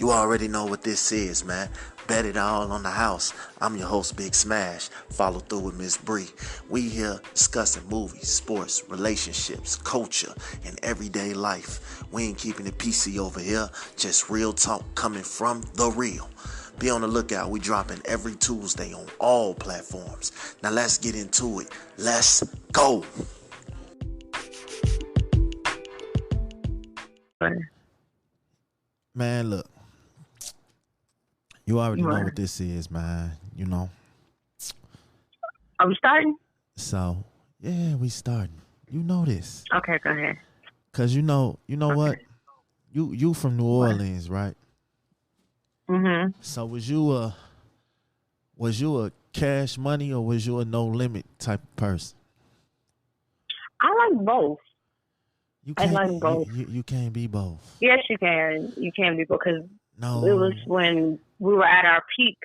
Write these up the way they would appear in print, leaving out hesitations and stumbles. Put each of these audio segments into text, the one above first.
You already know what this is, man. Bet it all on the house. I'm your host, Big Smash. Follow through with Ms.Bree. We here discussing movies, sports, relationships, culture, and everyday life. We ain't keeping it PC over here. Just real talk coming from the real. Be on the lookout. We dropping every Tuesday on all platforms. Now let's get into it. Let's go. Man, look. You already know what this is, man. You know. Are we starting? So, yeah, we starting. You know this. Okay, go ahead. Cause you know what? You from New Orleans, right? Mhm. So was you a cash money or was you a no limit type of person? I like both. I like both. You can't be both. Yes, you can. You can be because No. it was when we were at our peak.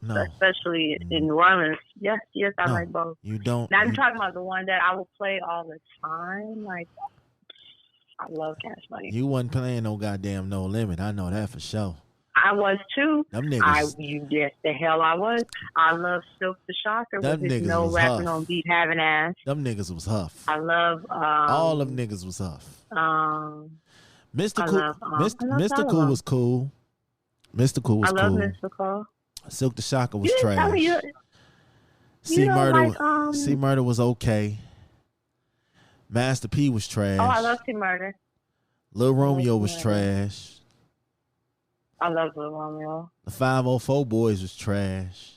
No. Especially in New Orleans. Yes, I No, like both. You don't. Now I'm talking about the one that I will play all the time. Like, I love Cash Money. You wasn't playing no goddamn No Limit. I know that for sure. I was too. Them niggas. Yes, the hell I was. I love Silk the Shocker with his no rapping on beat having ass. Them niggas was huff. I love all them niggas was huff. Mystical was cool. Mystical was cool. I love Mystical. Silk the Shocker was trash. C Murder was okay. Master P was trash. Oh, I love C Murder. Lil Romeo was trash. I love Lil Romeo. The 504 Boys was trash.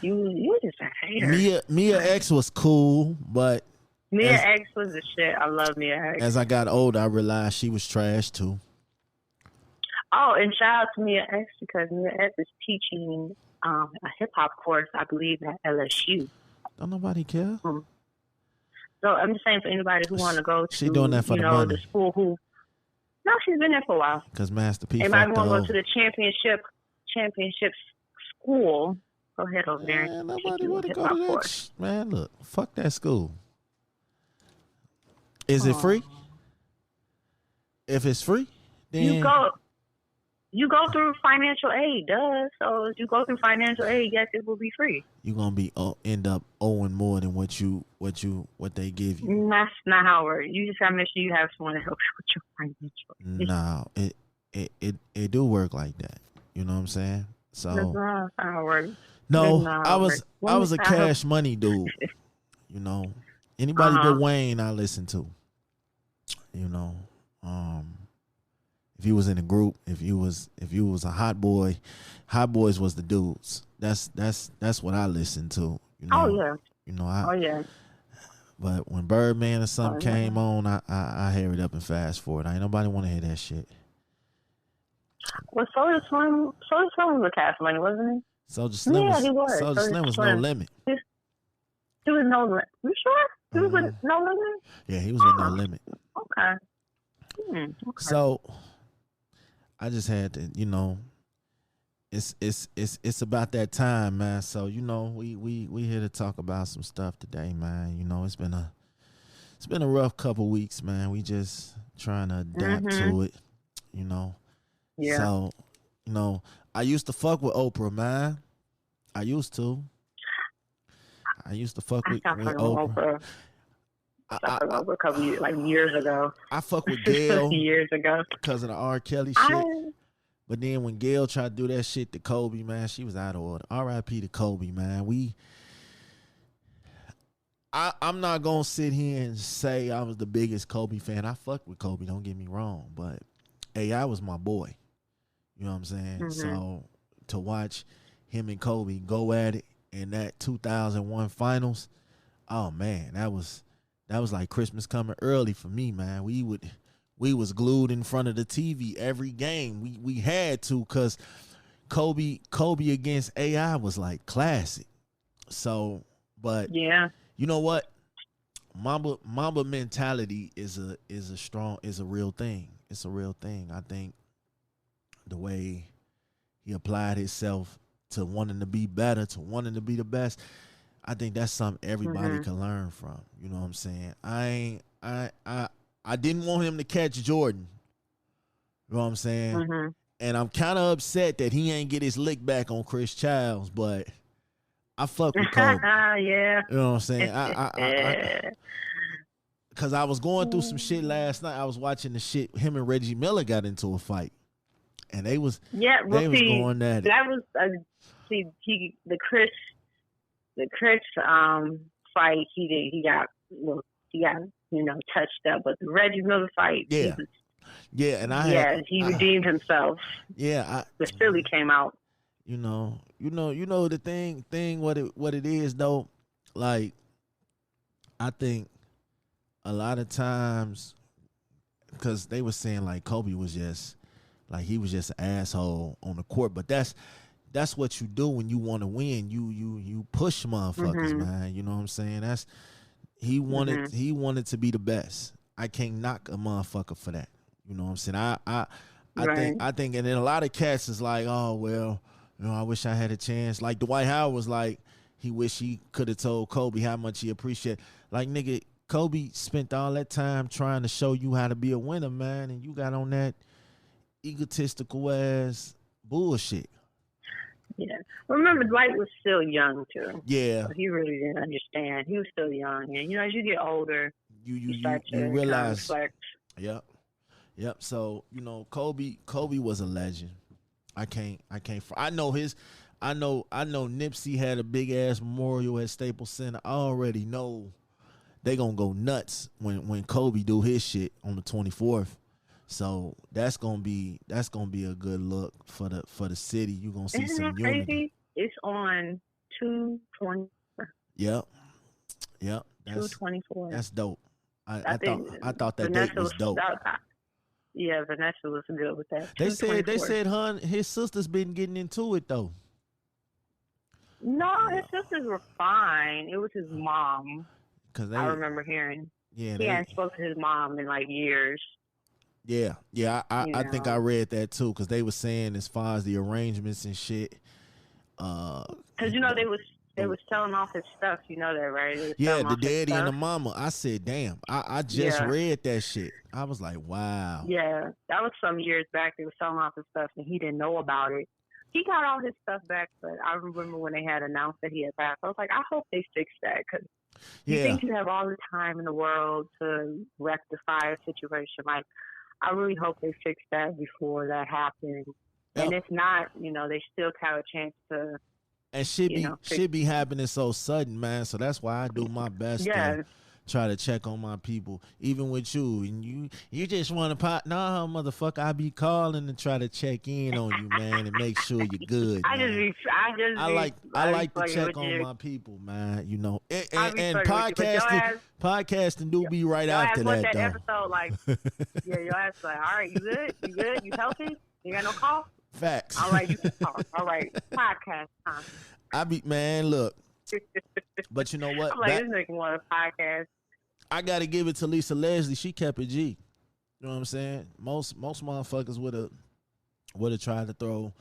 You just a hater. Mia X was cool, but Mia X was the shit. I love Mia X. As I got older, I realized she was trash too. Oh, and shout out to Mia X because Mia X is teaching a hip hop course, I believe, at LSU. Don't nobody care. So I'm just saying for anybody who want to go to, she doing that for the money. The school who. No, she's been there for a while. Because Master P. Anybody want to go to the championship school? Go ahead over there. Man, nobody want to go to that. Course. Man, look, fuck that school. Is it free? If it's free, then You go through financial aid, duh. So if you go through financial aid, yes, it will be free. You're gonna be end up owing more than what they give you. That's not how it works. You just gotta make sure you have someone to help you with your financial aid. No, it do work like that. You know what I'm saying? So that's not how it works. No, I was a Cash Money dude. You know, anybody but Wayne I listen to. You know, if you was in a group, if you was a hot boy, hot boys was the dudes. That's what I listened to. You know? Oh yeah. You know yeah. But when Birdman or something came on, I hurried up and fast forward. Ain't nobody want to hear that shit. Well, Soulja Slim was a Cash Money, wasn't he? Soulja Slim yeah, he was. Soulja Slim was No Limit. He was No Limit. You sure? He was with No Limit? Yeah, he was with No Limit. Okay. Okay. So I just had to, you know, it's about that time, man. So, you know, we here to talk about some stuff today, man. You know, it's been a rough couple weeks, man. We just trying to adapt to it, you know. Yeah. So, you know, I used to fuck with Oprah, man. I used to fuck with Oprah. I a couple years ago. I fuck with Gayle years ago because of the R. Kelly shit. But then when Gayle tried to do that shit to Kobe, man, she was out of order. R.I.P. to Kobe, man. I'm not gonna sit here and say I was the biggest Kobe fan. I fucked with Kobe, don't get me wrong, but AI was my boy. You know what I'm saying? Mm-hmm. So to watch him and Kobe go at it in that 2001 finals, oh man, that was like Christmas coming early for me, man. We was glued in front of the TV every game. We had to, cause Kobe against AI was like classic. So, but yeah, you know what? Mamba mentality is a real thing. It's a real thing. I think the way he applied himself to wanting to be better, to wanting to be the best, I think that's something everybody can learn from. You know what I'm saying? I didn't want him to catch Jordan. You know what I'm saying? And I'm kind of upset that he ain't get his lick back on Chris Childs, but I fuck with Kobe. Yeah. You know what I'm saying? Cause I was going through some shit last night. I was watching the shit. Him and Reggie Miller got into a fight, and they was going at it. That was the Chris fight. He got touched up, but the Reggie Miller fight. Yeah. He redeemed himself. Yeah, the Philly came out. You know the thing. What it is though, like I think a lot of times, because they were saying like Kobe was just like he was just an asshole on the court, but that's what you do when you want to win. You push motherfuckers, man. You know what I'm saying? He wanted to be the best. I can't knock a motherfucker for that. You know what I'm saying? I think, and then a lot of cats is like, oh well, I wish I had a chance. Like Dwight Howard was like, he wish he could have told Kobe how much he appreciated. Like nigga, Kobe spent all that time trying to show you how to be a winner, man, and you got on that egotistical ass bullshit. Yeah. Remember, Dwight was still young too. Yeah. So he really didn't understand. He was still young, and as you get older, you start to realize. Reflect. Yep. So Kobe was a legend. I can't. I know Nipsey had a big ass memorial at Staples Center. I already know they gonna go nuts when Kobe do his shit on the 24th. So that's gonna be a good look for the city. You gonna see some unity. Crazy? It's on 2/24. Yep. 2/24. That's dope. I thought that date was dope. Yeah, Vanessa was good with that. They said his sister's been getting into it though. No, his sisters were fine. It was his mom. I remember hearing. Yeah, he hadn't spoken to his mom in like years. Yeah. I think I read that too, because they were saying as far as the arrangements and shit. Because they was selling off his stuff. You know that, right? Yeah, the daddy and the mama. I said, damn. I just read that shit. I was like, wow. Yeah, that was some years back. They were selling off his stuff, and he didn't know about it. He got all his stuff back, but I remember when they had announced that he had passed. I was like, I hope they fix that, because you think you have all the time in the world to rectify a situation. Like, I really hope they fix that before that happens. Yep. And if not, they still have a chance to. And should be happening so sudden, man. So that's why I do my best to try to check on my people, even with you. And you just want to pop? Nah, motherfucker, I be calling to try to check in on you, man, and make sure you're good. I like to check on my people, man. And podcasting do be right after that, though. Episode, like, your ass like, all right, you good? You good? You healthy? You got no cough? Facts. All right, you can talk. All right, podcast time. Man, look. But you know what? I'm like, this nigga want a podcast. I gotta give it to Lisa Leslie. She kept it G. You know what I'm saying? Most motherfuckers would have tried to throw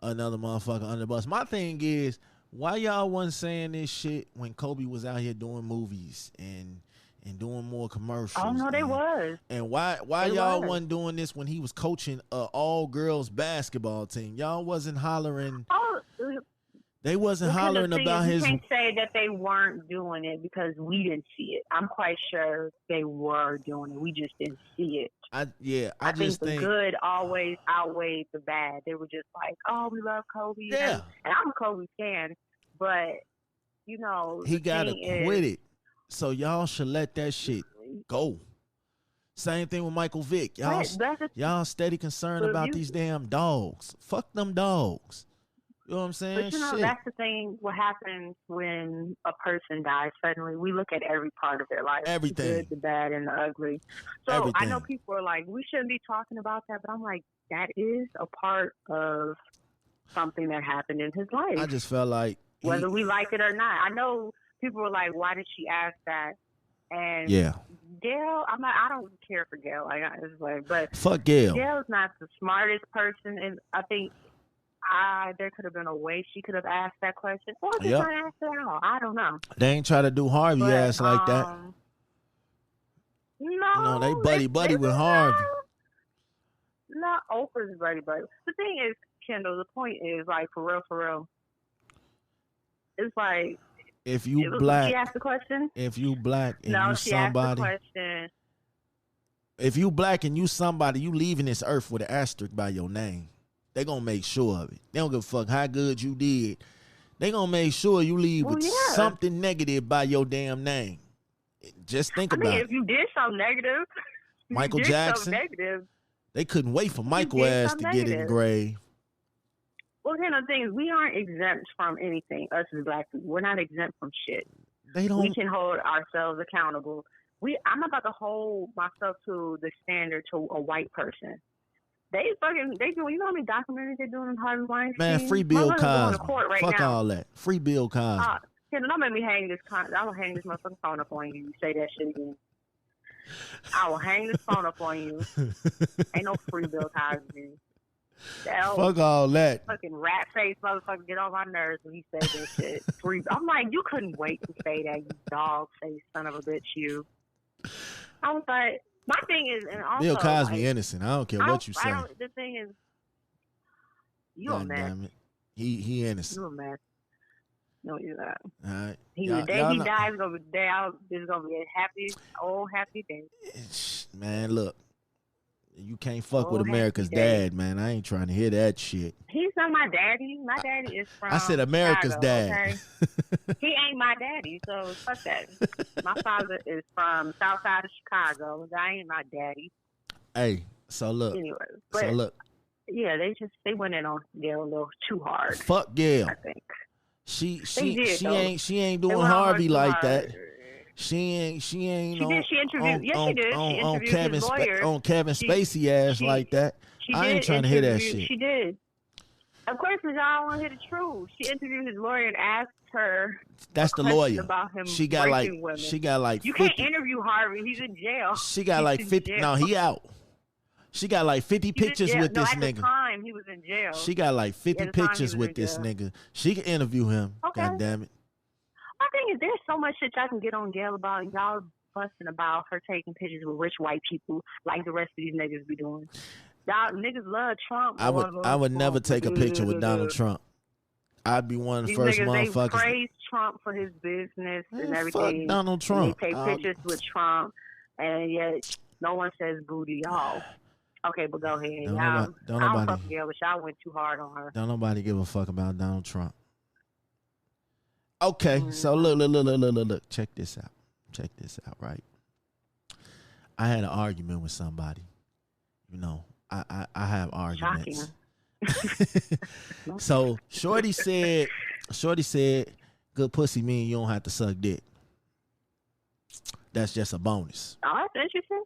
another motherfucker under the bus. My thing is, why y'all wasn't saying this shit when Kobe was out here doing movies and doing more commercials? Oh no, they was. And why y'all wasn't doing this when he was coaching a all girls basketball team? Y'all wasn't hollering. Oh, they wasn't hollering about his. You can't say that they weren't doing it because we didn't see it. I'm quite sure they were doing it. We just didn't see it. I just think the good always outweighed the bad. They were just like, oh, we love Kobe. Yeah. And I'm a Kobe fan, but he gotta quit it. So y'all should let that shit go. Same thing with Michael Vick. Y'all steady concerned about these damn dogs. Fuck them dogs. You know what I'm saying? But that's the thing. What happens when a person dies suddenly? We look at every part of their life. Everything. The good, the bad, and the ugly. So everything. I know people are like, we shouldn't be talking about that, but I'm like, that is a part of something that happened in his life. I just felt like whether we like it or not. I know people were like, why did she ask that? And Gayle, I don't care for Gayle. But fuck Gayle. Gayle's not the smartest person, and I think there could have been a way she could have asked that question, or just not asked it at all. I don't know. They ain't try to do Harvey ass like that. No, they buddy with Harvey. No, not Oprah's buddy. The thing is, Kendall, the point is, like, for real, it's like, if you black, she asked the question. If you black and no, you she somebody, asked the question. If you black and you somebody, you leaving this earth with an asterisk by your name. They gonna make sure of it. They don't give a fuck how good you did. They gonna make sure you leave with something negative by your damn name. Just think about it. If you did something negative, Michael Jackson, they couldn't wait for Michael ass to get in the grave. Well, you know, the thing is, we aren't exempt from anything. Us as black people, we're not exempt from shit. They don't. We can hold ourselves accountable. I'm about to hold myself to the standard to a white person. They do. You know how many documentaries they're doing on Harvey Weinstein? Man, free Bill Cosby. Fuck all that. Free Bill Cosby. Don't make me hang this. I will hang this motherfucking phone up on you. You say that shit again. I will hang this phone up on you. Ain't no free Bill Cosby. Fuck all that. Fucking rat face motherfucker get on my nerves when he said this shit. Free. I'm like, you couldn't wait to say that, you dog face son of a bitch, you. I was like, my thing is, and also, Bill Cosby innocent. I don't care what you say. The thing is, you a mess. Damn it. He innocent. You a mess. No, you're not. All right. The day he dies is gonna be a happy day. Man, look. You can't fuck with America's dad, man. I ain't trying to hear that shit. He's not my daddy. My daddy is from I said America's Chicago, dad. Okay? He ain't my daddy, so fuck that. My father is from south side of Chicago. I ain't my daddy. Hey, so look. Anyway, yeah, they went in on Gayle a little too hard. Fuck Gayle. I think. She ain't doing Harvey like that. She ain't She interviewed. Yes, she did. On Kevin his lawyer. On Kevin Spacey ass like that. I ain't trying to hear that shit. She did. Of course, because y'all want to hear the truth. She interviewed his lawyer and asked her. That's the lawyer. About him she got like. Women. She got like. You 50. Can't interview Harvey. He's in jail. She got like 50. No, he out. She got like 50 pictures with this nigga. At the time, he was in jail. She got like 50 pictures with this nigga. She can interview him. Okay. God damn it. My thing is, there's so much shit y'all can get on Gayle about. Y'all fussing about her taking pictures with rich white people like the rest of these niggas be doing. Y'all niggas love Trump. I would never take a picture with Donald Trump. I'd be one of the first motherfuckers. They praise Trump for his business and everything. Fuck Donald Trump. They take pictures with Trump, and yet no one says booty, y'all. Okay, but go ahead. I don't fuck Gayle, but y'all went too hard on her. Don't nobody give a fuck about Donald Trump. Okay, so look. Check this out, right? I had an argument with somebody. You know, I have arguments. So Shorty said, good pussy mean you don't have to suck dick. That's just a bonus. Oh, that's interesting.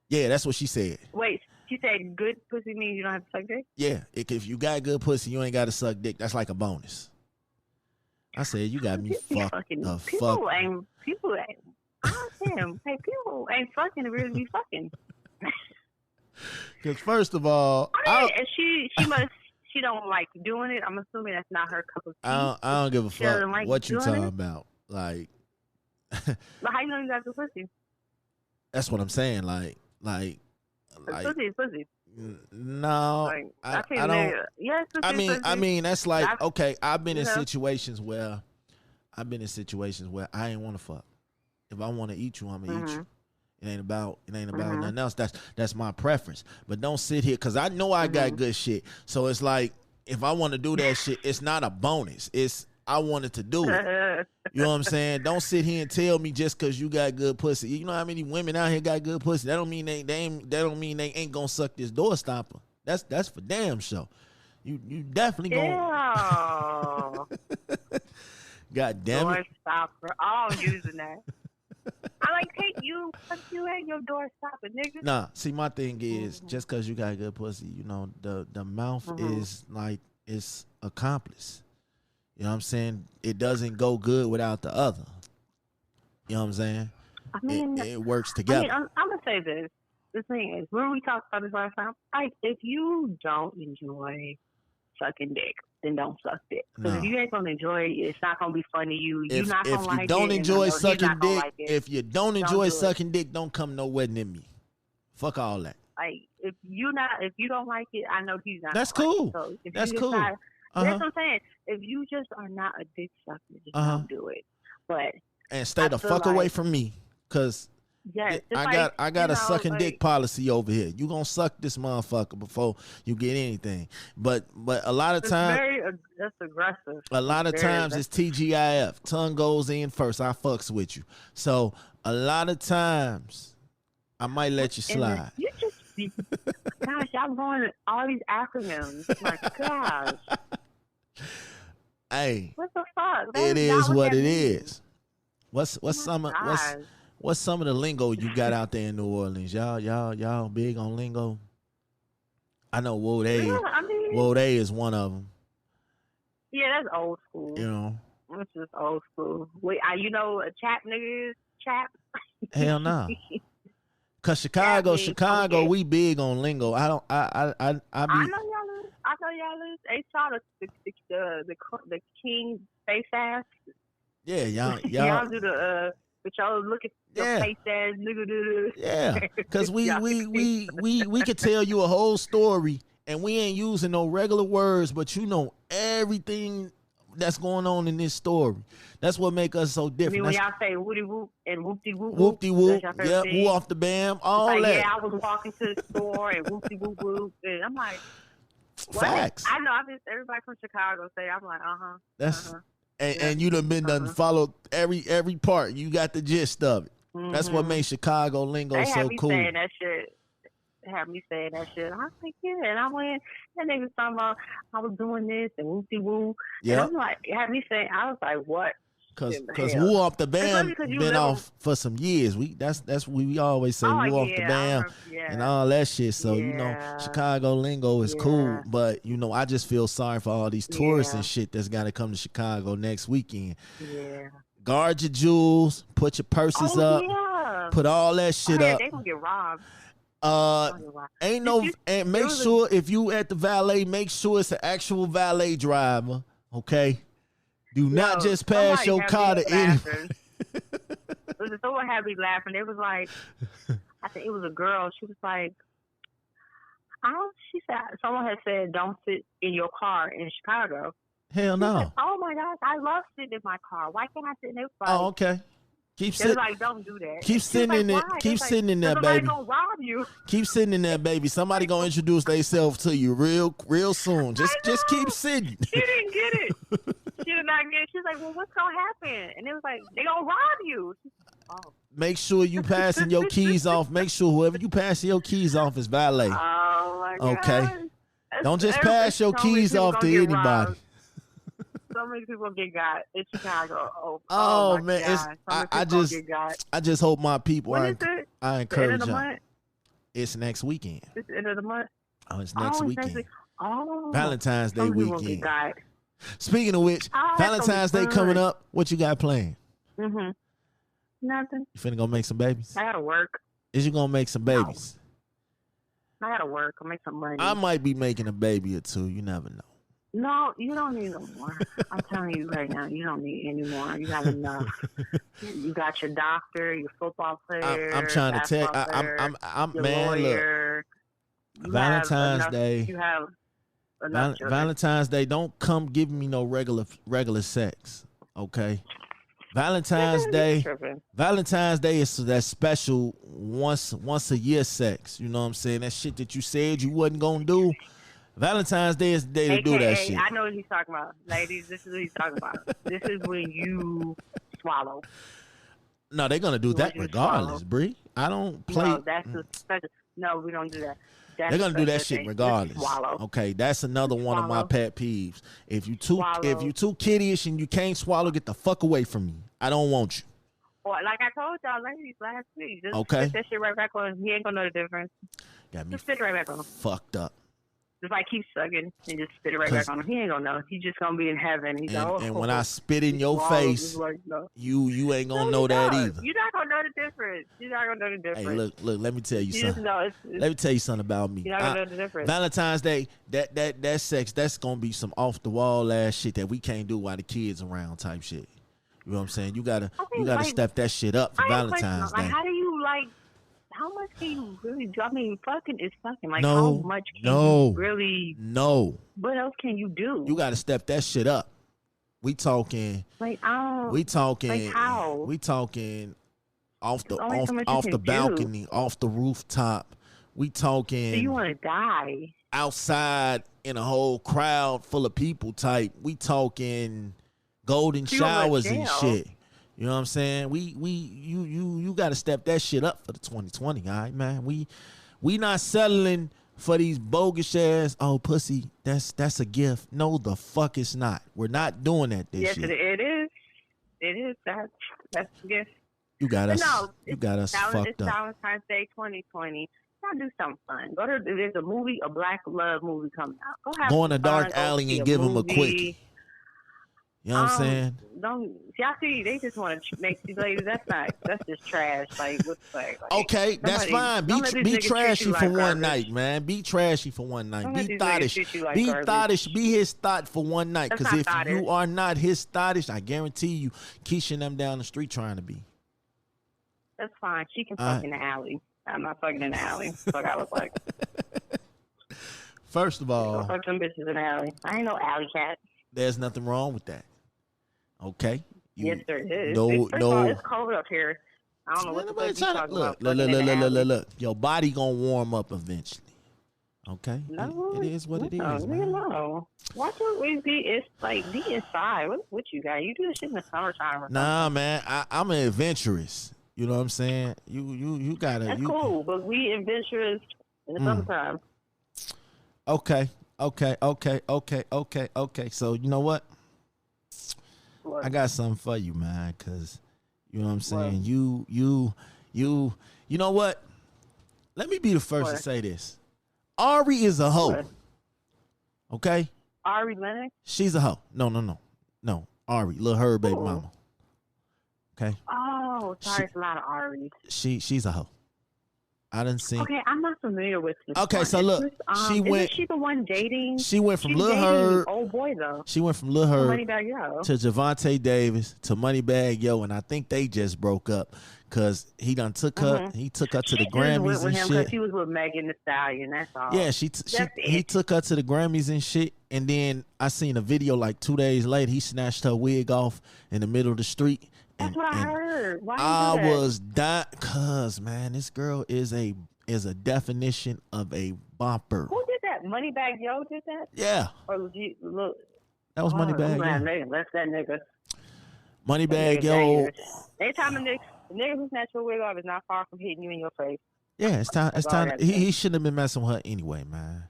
Yeah, that's what she said. Wait, she said good pussy means you don't have to suck dick? Yeah, if you got good pussy, you ain't got to suck dick. That's like a bonus. I said, you got me fucked the fuck. People ain't, hey, people ain't fucking to really be fucking. Because first of all, she don't like doing it. I'm assuming that's not her cup of tea. I don't give a fuck like what you talking about. Like, but how you know you got the pussy? That's what I'm saying. Like pussy. No, like, I don't. Yes, I mean, that's like okay. I've been in situations where I ain't want to fuck. If I want to eat you, I'm gonna eat you. It ain't about nothing else. That's my preference. But don't sit here because I know I got good shit. So it's like if I want to do that shit, it's not a bonus. It's I wanted to do it. You know what I'm saying? Don't sit here and tell me just because you got good pussy. You know how many women out here got good pussy? That don't mean they ain't gonna suck this door stopper. That's for damn sure. You definitely gonna. God damn it. Door stopper. Oh, I'm using that. I like take you, fuck you ain't your door stopper, nigga. Nah, see my thing is just because you got good pussy, you know, the mouth is like it's accomplice. You know what I'm saying? It doesn't go good without the other. You know what I'm saying? I mean, it works together. I'm going to say this. The thing is, when we talked about this last time, like, if you don't enjoy sucking dick, then don't suck dick. Because if you ain't going to enjoy it, it's not going to be fun to you. You're not going to like it. If you don't enjoy sucking dick, if you don't enjoy sucking dick, don't come nowhere near me. Fuck all that. Like if you don't like it, I know he's not. That's gonna cool. Like it. So if That's you cool. decide, that's what I'm saying. If you just are not a dick sucker, just don't do it. But and stay the fuck away from me, cause yes, I got a sucking dick policy over here. You gonna suck this motherfucker before you get anything. But a lot of times that's aggressive. A lot of times it's TGIF. Tongue goes in first. I fucks with you. So a lot of times I might let you slide. You just gosh, y'all going all these acronyms. My gosh. Hey, what the fuck? It is what it is. What's some of the lingo you got out there in New Orleans? Y'all big on lingo? I know Wode is one of them. Yeah, that's old school. You know, it's just old school. Wait, you know a chap nigga is chap? Hell no. Cause Chicago, we big on lingo. I know y'all is. They saw the king face ass. Yeah, y'all do the but y'all look at your face ass nigga. Yeah, cause we could tell you a whole story and we ain't using no regular words, but you know everything that's going on in this story. That's what make us so different. When y'all say woody whoop and whoopty whoop, whoopty whoop, yeah, woo off the bam, all like, that. Yeah, I was walking to the store and whoopty whoop whoop, and I'm like, what? Facts. I know. Everybody from Chicago say. I'm like, That's and you done followed every part. You got the gist of it. Mm-hmm. That's what makes Chicago lingo so cool. Saying that shit. Have me saying that shit. I was like, yeah, and I went. That nigga talking about I was doing this and whoopty woo. Yeah, I'm like, have me saying. I was like, what? Cause woo off the bam been off for some years. That's we always say woo off the bam and all that shit. So you know Chicago lingo is cool, but you know I just feel sorry for all these tourists and shit that's got to come to Chicago next weekend. Yeah. Guard your jewels, put your purses up, put all that shit up. They gonna get robbed. And make sure if you at the valet, make sure it's an actual valet driver. Okay. Do not just pass your car to anyone. Someone had me laughing. It was like, I think it was a girl. She was like, she said, someone had said, don't sit in your car in Chicago. Hell no. Like, oh my gosh, I love sitting in my car. Why can't I sit in their car? Oh, okay. Keep sitting. Like, don't do that. Keep sitting in there. Keep sitting in there, baby. Gonna rob you. Keep sitting in there, baby. Somebody gonna introduce themselves to you real soon. Just keep sitting. She didn't get it. She did not get it. She's like, well, what's gonna happen? And it was like, they gonna rob you. Make sure you passing your keys off. Make sure whoever you passing your keys off is valet. Oh my God. Okay. Don't just pass your keys off to anybody. Robbed. So many people get got in Chicago. Oh man, I just hope my people. I encourage them. It's next weekend. It's the end of the month. Oh, it's next weekend. Oh, Valentine's Day weekend. Speaking of which, Valentine's Day coming up. What you got planned? Nothing. You finna go make some babies? I gotta work. Is you gonna make some babies? No. I gotta work. I'll make some money. I might be making a baby or two. You never know. No, you don't need no more. I'm telling you right now, you don't need any more. You got enough. You got your doctor, your football player. I'm trying to tell. I'm man. Lawyer. Look, Valentine's Day. You have enough. Valentine's Day. Don't come giving me no regular sex. Okay. Valentine's Day. Valentine's Day is that special once a year sex. You know what I'm saying? That shit that you said you wasn't gonna do. Valentine's Day is the day to do that shit. I know what he's talking about. Ladies, this is what he's talking about. This is when you swallow. No, they're going to do that regardless, Bree. I don't play. No, that's a special. No, we don't do that. They're going to do that shit regardless. Swallow. Okay, that's another one of my pet peeves. If you too kiddyish and you can't swallow, get the fuck away from me. I don't want you. Or like I told y'all ladies last week, just spit that shit right back on. He ain't going to know the difference. Got me just spit it right back on him. Fucked up. Just like keep sucking and just spit it right back on him. He ain't gonna know. He's just gonna be in heaven. He's and when I spit in your face, like, no. you ain't gonna know that either. You're not gonna know the difference. You're not gonna know the difference. Hey, look. Let me tell you something. Let me tell you something about me. You're not gonna know the difference. Valentine's Day, that sex, that's gonna be some off the wall ass shit that we can't do while the kids around type shit. You know what I'm saying? You gotta step that shit up for Valentine's Day. Like, how much can you really do? I mean, fucking is fucking. Like, No, how much can you really? No. What else can you do? You got to step that shit up. We talking. Like, I don't. We talking. Like, how? We talking off the so balcony, off the rooftop. We talking. So you want to die outside in a whole crowd full of people type. We talking golden showers and shit. You know what I'm saying? You got to step that shit up for the 2020, all right, man. We not settling for these bogus ass, oh, pussy, that's a gift. No, the fuck it's not. We're not doing that this year. Yes, it is. It is. That's a gift. You got us fucked up. It's Valentine's Day 2020. Gotta do something fun. There's a movie, a black love movie coming out. Go in a dark alley and give them a quickie. You know what I'm saying? I see they just want to make these ladies. That's just trash. Like, what's like? Okay, that's fine. Be trashy for one night, man. Be trashy for one night. Be thottish. Be thottish. Be his thot for one night. Because if you are not his thottish, I guarantee you, Keisha and them down the street trying to be. That's fine. She can fuck in the alley. I'm not fucking in the alley. That's what I look like. First of all, fuck some bitches in the alley. I ain't no alley cat. There's nothing wrong with that. Okay. Yes, there is. No. It's cold up here. I don't know what the fuck you talking about. Look. Your body gonna warm up eventually. Okay. No, it is what it is. No. Why can't we be inside? What you got? You do this shit in the summertime. Nah, man. I'm an adventurous. You know what I'm saying? You gotta. That's cool, but we adventurous in the summertime. Okay. So you know what? I got something for you, man, because you know what I'm saying. What? You know what? Let me be the first to say this. Ari is a hoe. What? Okay? Ari Lennox? She's a hoe. No. Ari, Lil Herb baby mama. Okay? Oh, sorry, it's a lot of Aries. She's a hoe. I didn't see. Okay, I'm not familiar with this. Okay, so look, isn't she the one dating? She went from Lil Herb. Old boy though. She went from Lil Herb to Javante Davis to Moneybag Yo, and I think they just broke up because he done took her. He took her to the Grammys and shit. She was with Megan Thee Stallion. That's all. Yeah, he took her to the Grammys and shit. And then I seen a video like 2 days later. He snatched her wig off in the middle of the street. That's what I heard. Why I was dying, cause man, this girl is a definition of a bumper. Who did that? Moneybag Yo did that? Yeah. Or look. That was Moneybag Yo. That's that nigga. Moneybag Yo. Anytime a nigga who snatched your wig off is not far from hitting you in your face. Yeah, it's time. It's time. He shouldn't have been messing with her anyway, man.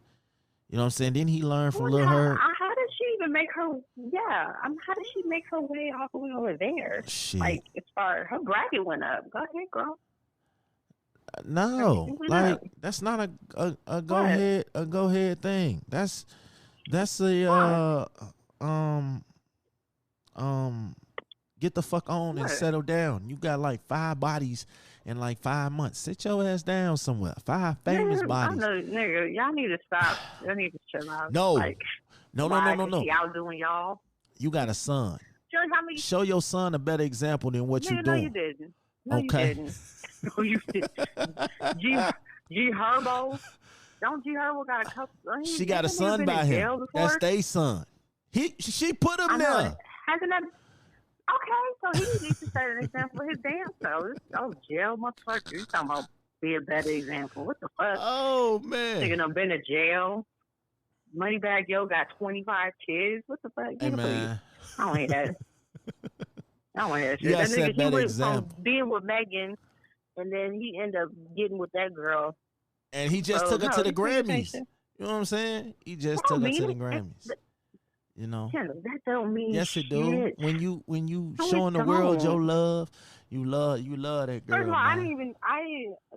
You know what I'm saying? Didn't he learn from Lil Herb? How did she even make her? Yeah, how did she make her way all the way over there? Shit. Like, as far as her bracket went up. Go ahead, girl. No, like that's not a go ahead thing. That's a get the fuck on and settle down. You got like 5 bodies in like 5 months. Sit your ass down somewhere. 5 famous bodies. I know, nigga, y'all need to stop. Y'all need to chill out. No. Like, no. She outdoing y'all. You got a son. Show your son a better example than what you doing. No, you didn't. No, okay. You didn't. No, you didn't. G Herbo. Don't G Herbo got a couple? She got a son by him. That's their son. She put him there. Hasn't that? Okay, so he needs to set an example for his damn self. Oh, jail, motherfucker. You talking about be a better example. What the fuck? Oh, man. Nigga done been to jail. Moneybag Yo got 25 kids. What the fuck? Hey, man. I don't hate that. I don't want to hear that shit. You gotta That set nigga, better he example. went from being with Megan, and then he ended up getting with that girl. And he just took her to the Grammys. You know what I'm saying? He just took her to the Grammys. You know, that don't mean yes, it shit. do. When you showing the world your love, you love that girl. First of all,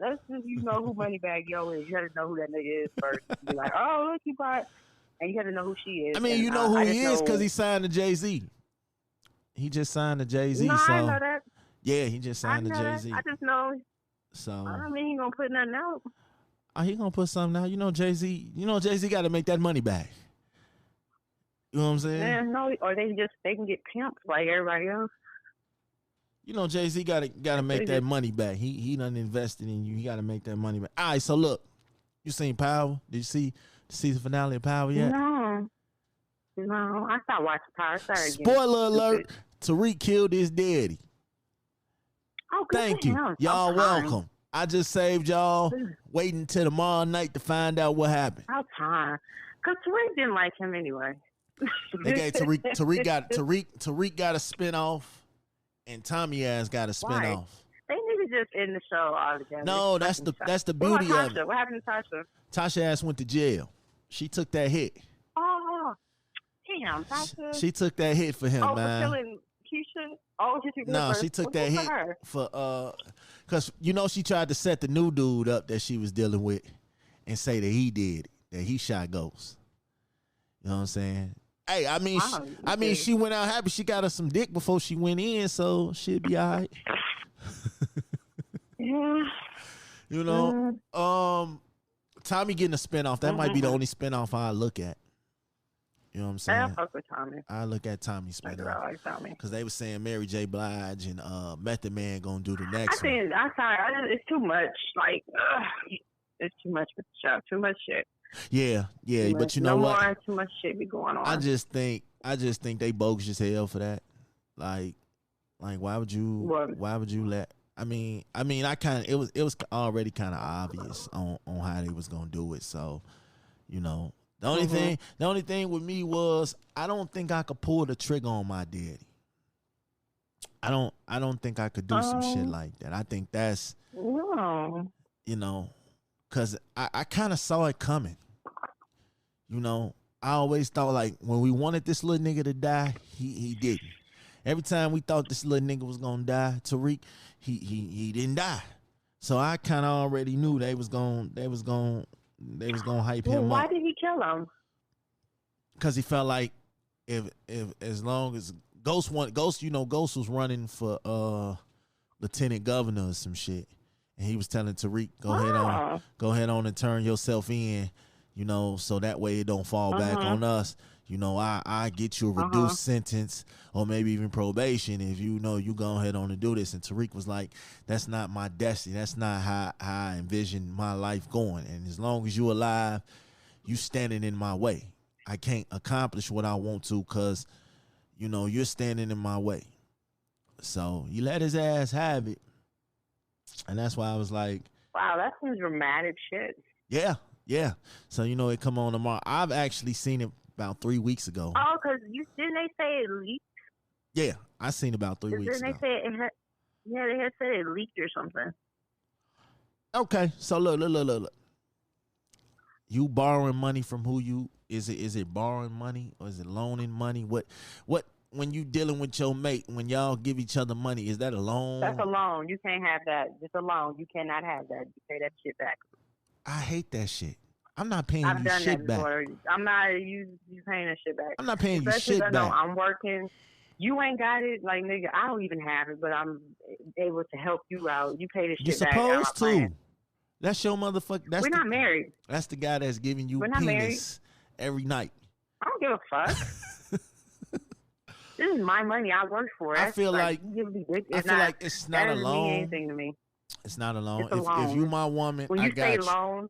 that's just you know who Moneybag Yo is. You got to know who that nigga is first. Be like, oh look, you got, and you got to know who she is. I mean, you know who he is because he signed to Jay-Z. He just signed to Jay-Z. No, so I know that. Yeah, he just signed to Jay-Z. I just know. So I don't mean he gonna put nothing out. Oh, he gonna put something out. You know Jay-Z. Got to make that money back. You know what I'm saying? Yeah, no, or they can get pimped like everybody else. You know, Jay-Z gotta make that money back. He done invested in you. He gotta make that money back. All right, so look, you seen Power? Did you see the season finale of Power yet? No, I stopped watching Power. Sorry. Spoiler alert: Tariq killed his daddy. Oh, good. Thank you. Y'all welcome. I just saved y'all waiting till tomorrow night to find out what happened. How time? Because Tariq didn't like him anyway. They gave Tariq got a spinoff, and Tommy ass got a spinoff. They need to just end the show altogether. No, that's the beauty of it. What happened to Tasha? Tasha ass went to jail. She took that hit. Oh, damn, Tasha. She took that hit for him, man. For killing Keisha? Oh, she took that hit for because she tried to set the new dude up that she was dealing with and say that he did it, that he shot Ghost. You know what I'm saying? Hey, I mean, she went out happy. She got her some dick before she went in, so she'd be all right. Yeah. You know, Tommy getting a spinoff. That might be the only spinoff I look at. You know what I'm saying? I fuck with Tommy. I look at Tommy spinoff. I like Tommy because they were saying Mary J. Blige and Method Man gonna do the next one. I'm sorry. It's too much. Like, it's too much for the show. Too much shit. Yeah, but you know what? Too much shit be going on. I just think they bogus as hell for that. Like why would you let? I mean, it was already kind of obvious on how they was gonna do it. So, the only thing with me was I don't think I could pull the trigger on my daddy. I don't think I could do some shit like that. I think that's because I kind of saw it coming. I always thought like when we wanted this little nigga to die, he didn't. Every time we thought this little nigga was gonna die, Tariq, he didn't die. So I kind of already knew they was gonna hype him up. Why did he kill him? Because he felt like if as long as Ghost was running for lieutenant governor or some shit. And he was telling Tariq, go ahead on and turn yourself in, so that way it don't fall back on us. I get you a reduced sentence or maybe even probation if you go ahead on and do this. And Tariq was like, that's not my destiny. That's not how I envision my life going. And as long as you alive, you standing in my way. I can't accomplish what I want to because, you're standing in my way. So you let his ass have it. And that's why I was like, wow, that's some dramatic shit. Yeah. So, it come on tomorrow. I've actually seen it about 3 weeks ago. Oh, because didn't they say it leaked? Yeah, I seen about 3 weeks ago. Didn't they say it had, they had said it leaked or something. Okay, so look. You borrowing money from who is it borrowing money or is it loaning money? What when you dealing with your mate, when y'all give each other money, is that a loan? That's a loan. You can't have that. It's a loan. You cannot have that. You pay that shit back. I hate that shit. I'm not paying you shit back. I'm not you paying that shit back. I'm not paying you shit back. No, I'm working. You ain't got it. Like, nigga, I don't even have it, but I'm able to help you out. You pay this shit back. You're supposed to. That's your motherfucker. We're not married. That's the guy that's giving you penis every night. I don't give a fuck. This is my money. I work for it. I feel like it's not a loan. That doesn't mean anything to me. It's not a loan. If you my woman, when you say loan,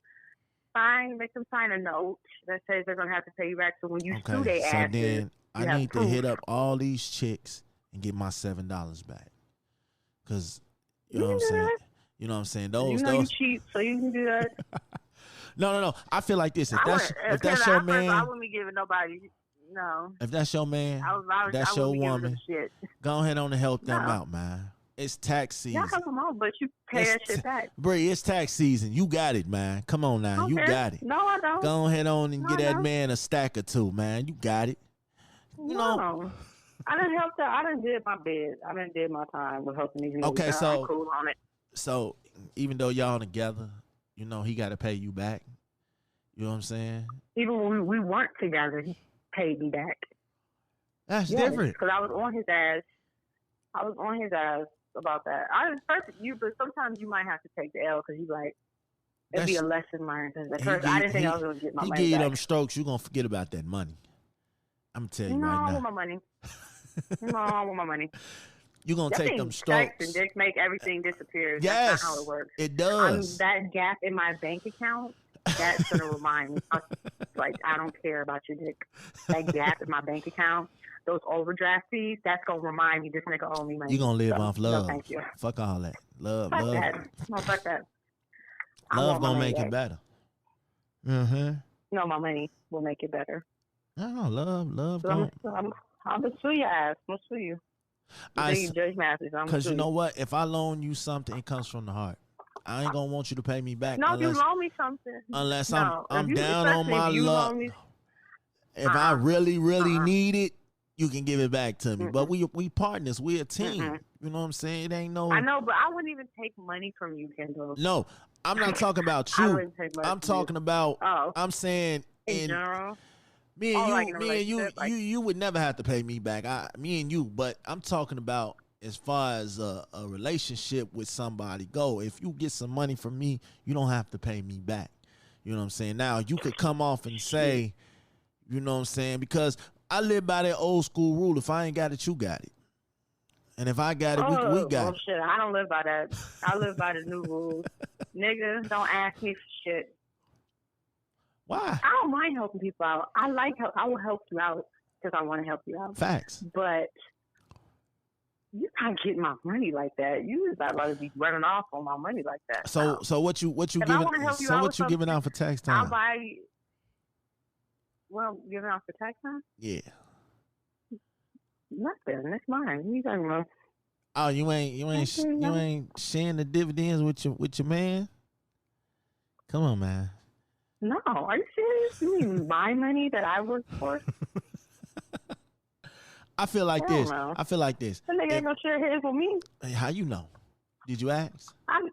make them sign a note that says they're gonna have to pay you back. So when you sue their asses, so then I need to hit up all these chicks and get my $7 back. Cause you know what I'm saying. You know what I'm saying. Those you cheap, so you can do that. No. I feel like this. If that's your man, I wouldn't be giving nobody. No. If that's your man, that's your woman. Go ahead on and help them out, man. It's tax season. Y'all help them out, but you pay that shit back. Bree, it's tax season. You got it, man. Come on now. You got it. No, I don't. Go ahead on and get that man a stack or two, man. You got it. No. I done helped out. I done did my bid. I done did my time with helping these niggas. Okay, so I'm cool on it. So even though y'all together, he got to pay you back. You know what I'm saying? Even when we weren't together, he paid me back. That's different. Because I was on his ass. About that. I respect you, but sometimes you might have to take the L because you like it'd be a lesson learned. At first, I didn't think I was going to get my money back. He give you them strokes, you're going to forget about that money. I'm telling you right now. I want my money. No, I want my money. You gonna That take thing them strokes. and just make everything disappear. Yes, that's not how it works. It does. That gap in my bank account, that's gonna remind me. Like, I don't care about your dick. That gap in my bank account, those overdraft fees, that's gonna remind me this nigga owe me money. You gonna live off love. No, thank you. Fuck all that. Love. That. No, fuck that. Love gonna make it better. Mm-hmm. No, my money will make it better. No, love. So I'm gonna sue your ass. I'm gonna sue you. Judge Mathis. Because you know what? If I loan you something, it comes from the heart. I ain't gonna want you to pay me back. No, you loan me something. Unless I'm down on my luck. If I really need it, you can give it back to me. But we partners. We a team. You know what I'm saying? It ain't no. I know, but I wouldn't even take money from you, Kendall. No, I'm not talking about you. I wouldn't take money I'm talking about. I'm saying in general. Me and you would never have to pay me back. Me and you, but I'm talking about as far as a relationship with somebody go. If you get some money from me, you don't have to pay me back. You know what I'm saying? Now you could come off and say, you know what I'm saying? Because I live by that old school rule. If I ain't got it, you got it. And if I got it, we got it. Shit, I don't live by that. I live by the new rules. Nigga, don't ask me for shit. Why? I don't mind helping people out. I will help you out because I want to help you out. Facts. But you can't get my money like that. You is not about to be running off on my money like that. So what you giving? So what you giving out for tax time? I'll buy. Well, giving out for tax time? Yeah. Nothing. That's mine. You talking about? Oh, you ain't sharing the dividends with your man? Come on, man. No, are you serious? You mean my money that I work for? I feel like this. Know. I feel like this. That nigga ain't gonna share his with me. How you know? Did you ask? I'm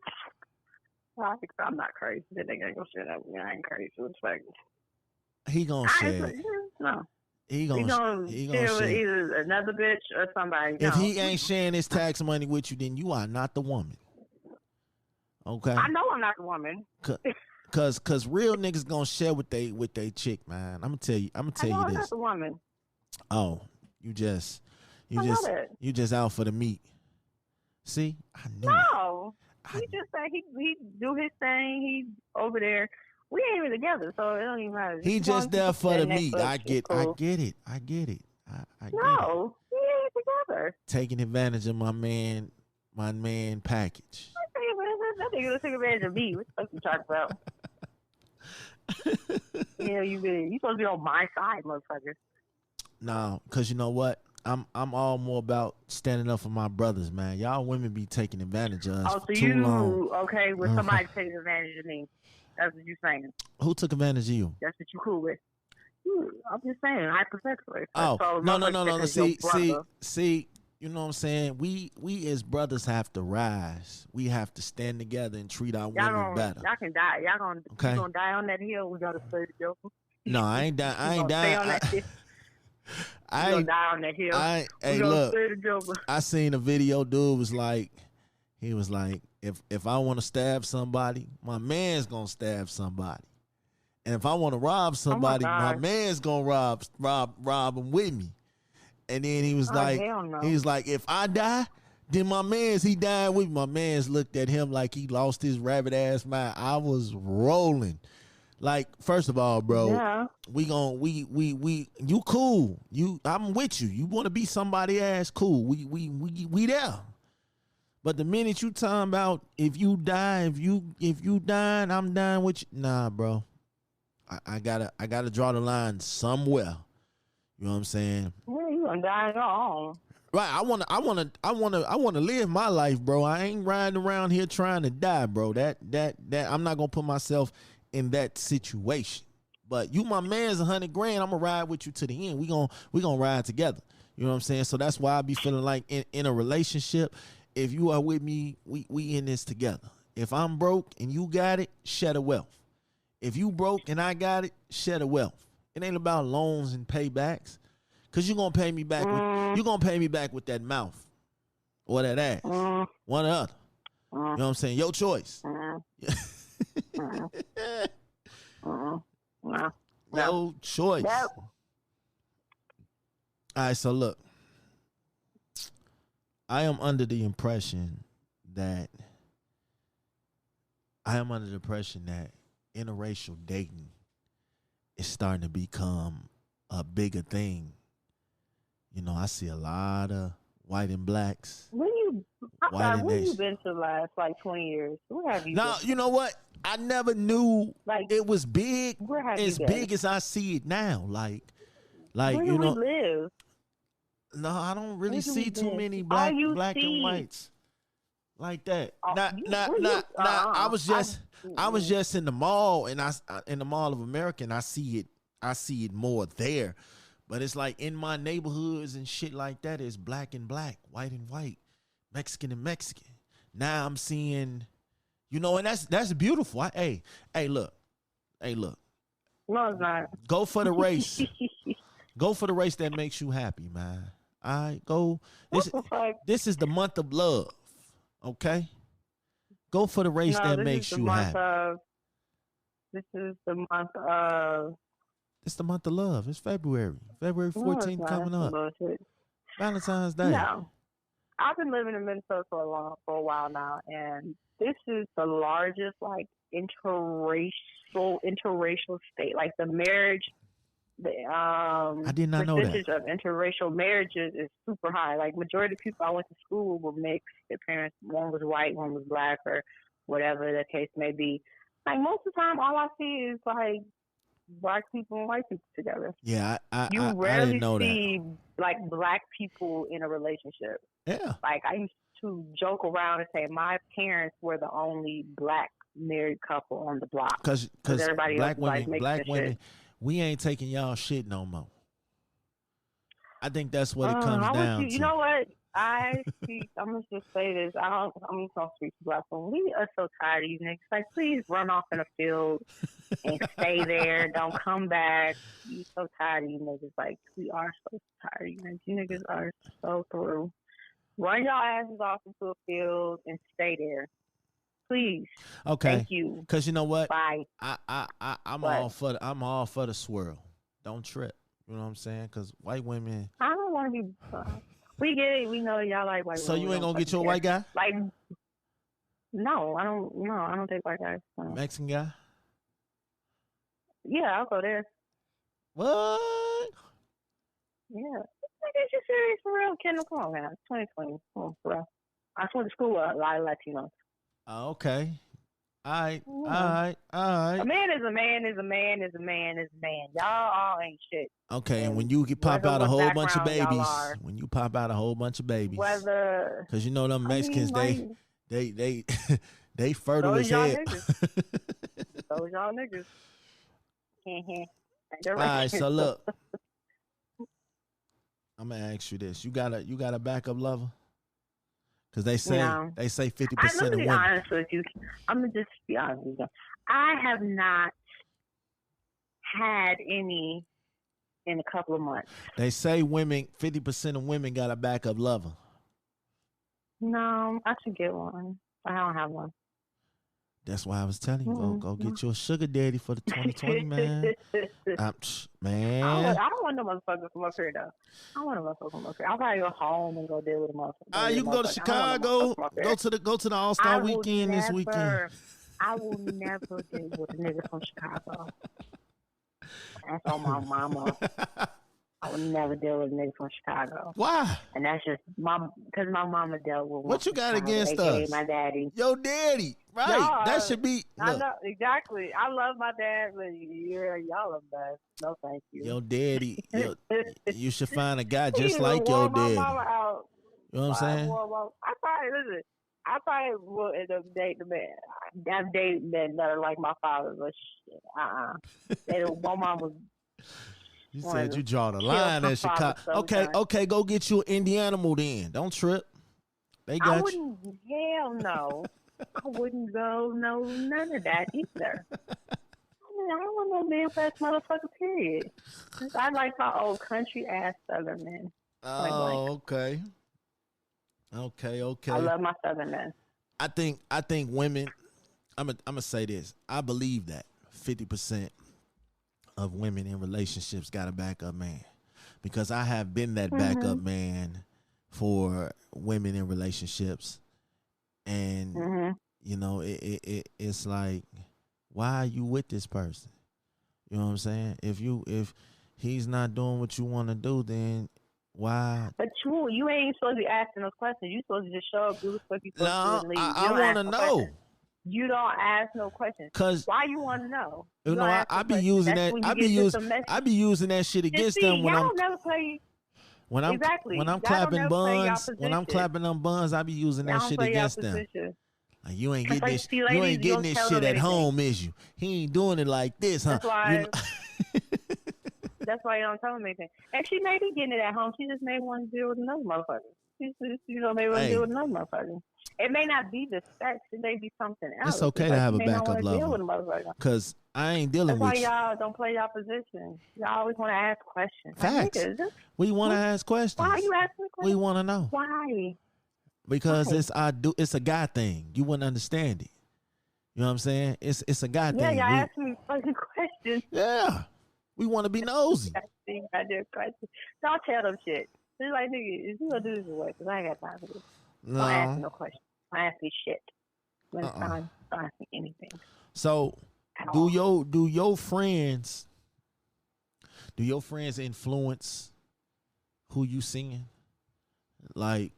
not crazy. That nigga ain't gonna share that with me. I ain't crazy. Respect. He gonna share. No. He gonna share with either another bitch or somebody. If he ain't sharing his tax money with you, then you are not the woman. Okay. I know I'm not the woman. Cause real niggas gonna share with they chick, man. I'm gonna tell you this. I'm not the woman. Oh, you just out for the meat. See, I knew. No, he just said he do his thing. He over there. We ain't even together, so it don't even matter. He just there for the meat. I get it. I get it. No, we ain't together. Taking advantage of my man package. I think you're taking advantage of me. What the fuck you talking about? Yeah, you supposed to be on my side, motherfucker. No, cause you know what? I'm all more about standing up for my brothers, man. Y'all women be taking advantage of us for too long. Okay, with somebody taking advantage of me. That's what you're saying. Who took advantage of you? That's what you cool with. I'm just saying, hypothetically. Oh, so no. See, you know what I'm saying? We as brothers have to rise. We have to stand together and treat our women better. Y'all can die. You gonna die on that hill. We gotta stay together. No, I ain't dying. I ain't dying. I ain't die on that hill. Hey, look. I seen a video. Dude was like, if I want to stab somebody, my man's gonna stab somebody, and if I want to rob somebody, my man's gonna rob him with me. And then he was like, if I die, then my man's he died with me. My man's looked at him like he lost his rabbit ass mind. I was rolling. Like, first of all, bro, you cool. I'm with you. You want to be somebody ass cool. We there. But the minute you talking about if you die, if you dying, I'm dying with you. Nah, bro. I gotta draw the line somewhere. You know what I'm saying? Yeah, you gonna die at all. Right. I wanna live my life, bro. I ain't riding around here trying to die, bro. That I'm not gonna put myself in that situation. But you my man's $100 grand, I'm gonna ride with you to the end. We gonna ride together. You know what I'm saying? So that's why I be feeling like in a relationship, if you are with me, we in this together. If I'm broke and you got it, share the wealth. If you broke and I got it, share the wealth. It ain't about loans and paybacks, cause you're gonna pay me back. With that mouth or that ass, one or the other. You know what I'm saying? Your choice. No choice. All right, so look, I am under the impression that interracial dating is starting to become a bigger thing. You know, I see a lot of white and blacks. Where you been to the last like 20 years? Where have you now, been? you know what? I never knew it was big, as big as I see it now. Like where you know, we live? No, I don't really see too many black and whites like that. I was just in the mall, and in the Mall of America, and I see it more there. But it's like in my neighborhoods and shit like that, it's black and black, white and white, Mexican and Mexican. Now I'm seeing, you know, and that's beautiful. Hey, look. No, it's not. Go for the race. Go for the race that makes you happy, man. All right, go. This is the month of love, okay? Go for the race that makes you happy. This is the month of. It's the month of love. It's February. February 14th coming up. Valentine's Day. No, I've been living in Minnesota for a while now, and this is the largest like interracial state. Like the marriage. I did not know that. Percentage of interracial marriages is super high. Like majority of people I went to school were mixed. Their parents, one was white, one was black, or whatever the case may be. Like most of the time, all I see is like black people and white people together. Yeah, I rarely didn't know see like black people in a relationship. Yeah. Like I used to joke around and say my parents were the only black married couple on the block. Because everybody black else women. Shit. We ain't taking y'all shit no more. I think that's what it comes down to. You know what? I'm gonna just say this. I'm just gonna speak to black women. We are so tired of you niggas. Like, please run off in the field and stay there. Don't come back. We so tired of you niggas. Like, we are so tired of you niggas. You niggas are so through. Run your asses off into a field and stay there. Please. Okay. Thank you. Because you know what? Bye. I'm all for the swirl. Don't trip. You know what I'm saying? Because white women. I don't want to be. We get it. We know y'all like white women. So you ain't gonna get you a white guy? Like, no, I don't. No, I don't take white guys. No. Mexican guy? Yeah, I'll go there. What? Yeah. I guess you're serious for real, Kendall. Come on, man. It's 2020. Come on, for real. I went to school with a lot of Latinos. Okay. All right. A man is a man is a man is a man is a man. Y'all all ain't shit. Okay, and when you pop out a whole bunch of babies, because you know them Mexicans, they fertile as hell. Those y'all niggas. All right, so look, I'm gonna ask you this: you got a backup lover? Because they say 50% of women. Honest with you. I'm gonna just be honest with you. I have not had any in a couple of months. They say 50% of women got a backup lover. No, I should get one. I don't have one. That's why I was telling you, go get you a sugar daddy for the 2020, man. Man. I don't want no motherfucker from up here, though. I want a motherfucker from up here. I'll probably go home and go deal with a motherfucker. You can go to Chicago. Go to the All-Star weekend this weekend. I will never deal with a nigga from Chicago. That's on my mama. I would never deal with a nigga from Chicago. Why? And that's just because my mama dealt with. What you got against us? My daddy. Your daddy, right? That should be. Look. I know exactly. I love my dad, but y'all are best. No, thank you. Your daddy. You should find a guy just like your daddy. You know what I'm saying? I probably will end up dating a man. I've dated men that are like my father, but my mom was. You said you draw the line at Chicago. Okay, go get you an Indianimal then. Don't trip. They got you. Hell no. I wouldn't go none of that either. I don't want no Midwest motherfucker, period. I like my old country ass Southern men. Oh, okay. Okay. I love my Southern men. I think women. I'm gonna say this. I believe that 50% of women in relationships got a backup man, because I have been that backup man for women in relationships, and Mm-hmm. you know, it's like, why are you with this person? You know what I'm saying? If he's not doing what you want to do, then why? But you ain't supposed to be asking those questions. You supposed to just show up, do what you're supposed to do, No, and leave. I want to know. You don't ask no questions. Cause why you want to know? you know, I be using That's that. when you get some message. I be using that shit against them when y'all I'm never play. when I'm Exactly. when I'm Y'all don't clapping never play y'all buns. When I'm position. clapping them buns, I be using that Y'all shit play y'all against them. position. Like, you ain't It's getting like, this. see, You ladies, ain't getting don't this tell shit them at anything. home, is you? He ain't doing it like this, huh? That's why. You know? That's why you don't tell them anything. And she may be getting it at home. She just may want to deal with another motherfucker. She just, may want to deal with another motherfucker. It may not be the sex. It may be something else. It's okay to have a backup lover. Because I ain't dealing with you. That's why y'all don't play y'all position. Y'all always want to ask questions. Facts. Like, we want to ask questions. Why are you asking questions? We want to know. Why? Because it's a guy thing. You wouldn't understand it. You know what I'm saying? It's a guy thing. Yeah, y'all ask me fucking questions. Yeah. We want to be nosy. Don't tell them shit. It's like, nigga, is you gonna do this or what? Because I ain't got time for this. No. Don't ask me no questions. Don't ask me shit. When it's time, don't ask me anything. So, do your friends influence who you seeing? Like,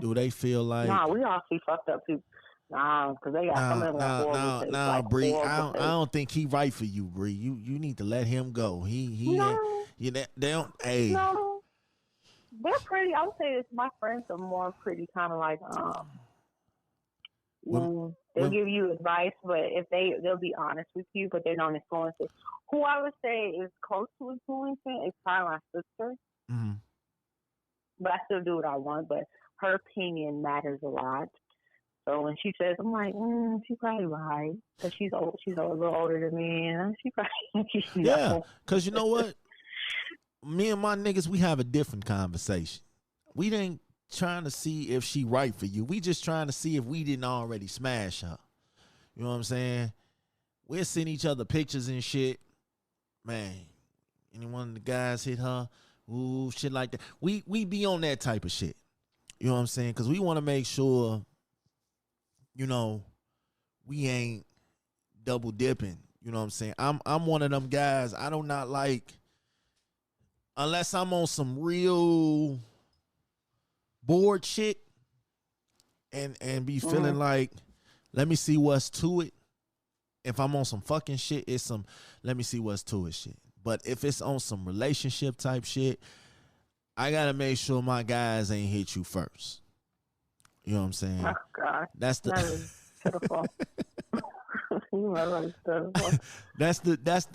do they feel like? Nah, we all see fucked up people. Nah, because they got some of them horrible taste. Nah, Bree. I don't think he right for you, Bree. You need to let him go. He they don't. Hey. No, they're pretty. I would say my friends are more pretty, kind of like they'll give you advice, but if they'll be honest with you, but they don't influence it. Who I would say is close to influencing is probably my sister. Mm-hmm. But I still do what I want. But her opinion matters a lot. So when she says, I'm like, she's probably right, because she's old. She's a little older than me, and she probably yeah. Because you know what, me and my niggas, we have a different conversation. We ain't trying to see if she right for you. We just trying to see if we didn't already smash her. You know what I'm saying? We're sending each other pictures and shit. Man, any one of the guys hit her, ooh, shit like that. We be on that type of shit. You know what I'm saying? Because we want to make sure, you know, we ain't double dipping. You know what I'm saying? I'm one of them guys. I do not like, unless I'm on some real bored shit and be feeling like, let me see what's to it. If I'm on some fucking shit, it's some let me see what's to it shit. But if it's on some relationship type shit, I gotta make sure my guys ain't hit you first. You know what I'm saying? Oh God, that's the pitiful.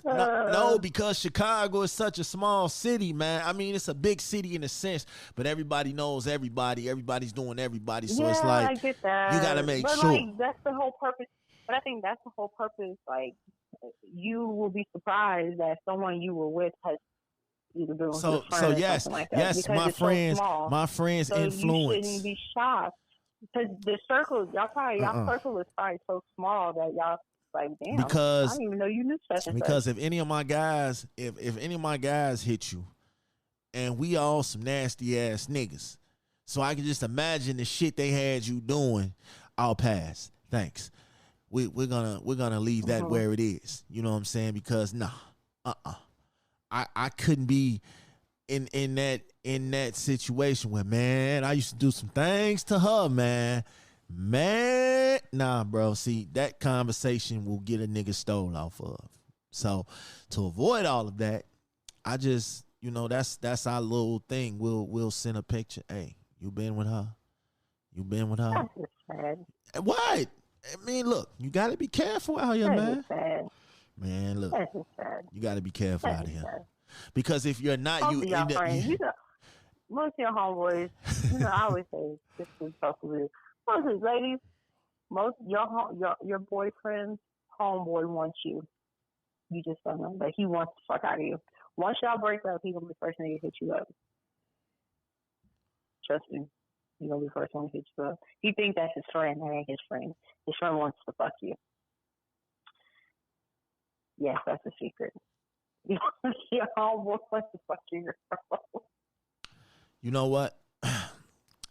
no, because Chicago is such a small city, man. I mean, it's a big city in a sense, but everybody knows everybody. Everybody's doing everybody, so it's like, I get that. You gotta make but sure. Like, that's the whole purpose. But I think that's the whole purpose. Like, you will be surprised that someone you were with has either been with your friend or yes, something like that. yes, because it's so my friends so influence. You shouldn't be shocked because the circle, y'all circle is probably so small that y'all like, damn. Because I didn't even know you knew such and because such. if any of my guys, if any of my guys hit you, and we all some nasty ass niggas, so I can just imagine the shit they had you doing. I'll pass. Thanks. We're gonna leave that where it is. You know what I'm saying? Because I couldn't be in that situation where, man, I used to do some things to her, man. Nah, bro. See, that conversation will get a nigga stole off of. So to avoid all of that, I just, you know, that's our little thing. We'll send a picture. Hey, you been with her? You been with her? That's sad. What? I mean, look, you got to be careful out here, man. Sad. Man, look, sad. You got to be careful out here. Sad. Because if you're not, most of your friends, most of your homeboys, I always say this is possible. Most of ladies, most your boyfriend's homeboy wants you. You just don't know, but he wants the fuck out of you. Once y'all break up, he's gonna be the first nigga to hit you up. Trust me. He's gonna be the first one to hit you up. He thinks that's his friend. That ain't his friend. His friend wants to fuck you. Yes, that's a secret. Your homeboy wants to fuck you. You know what?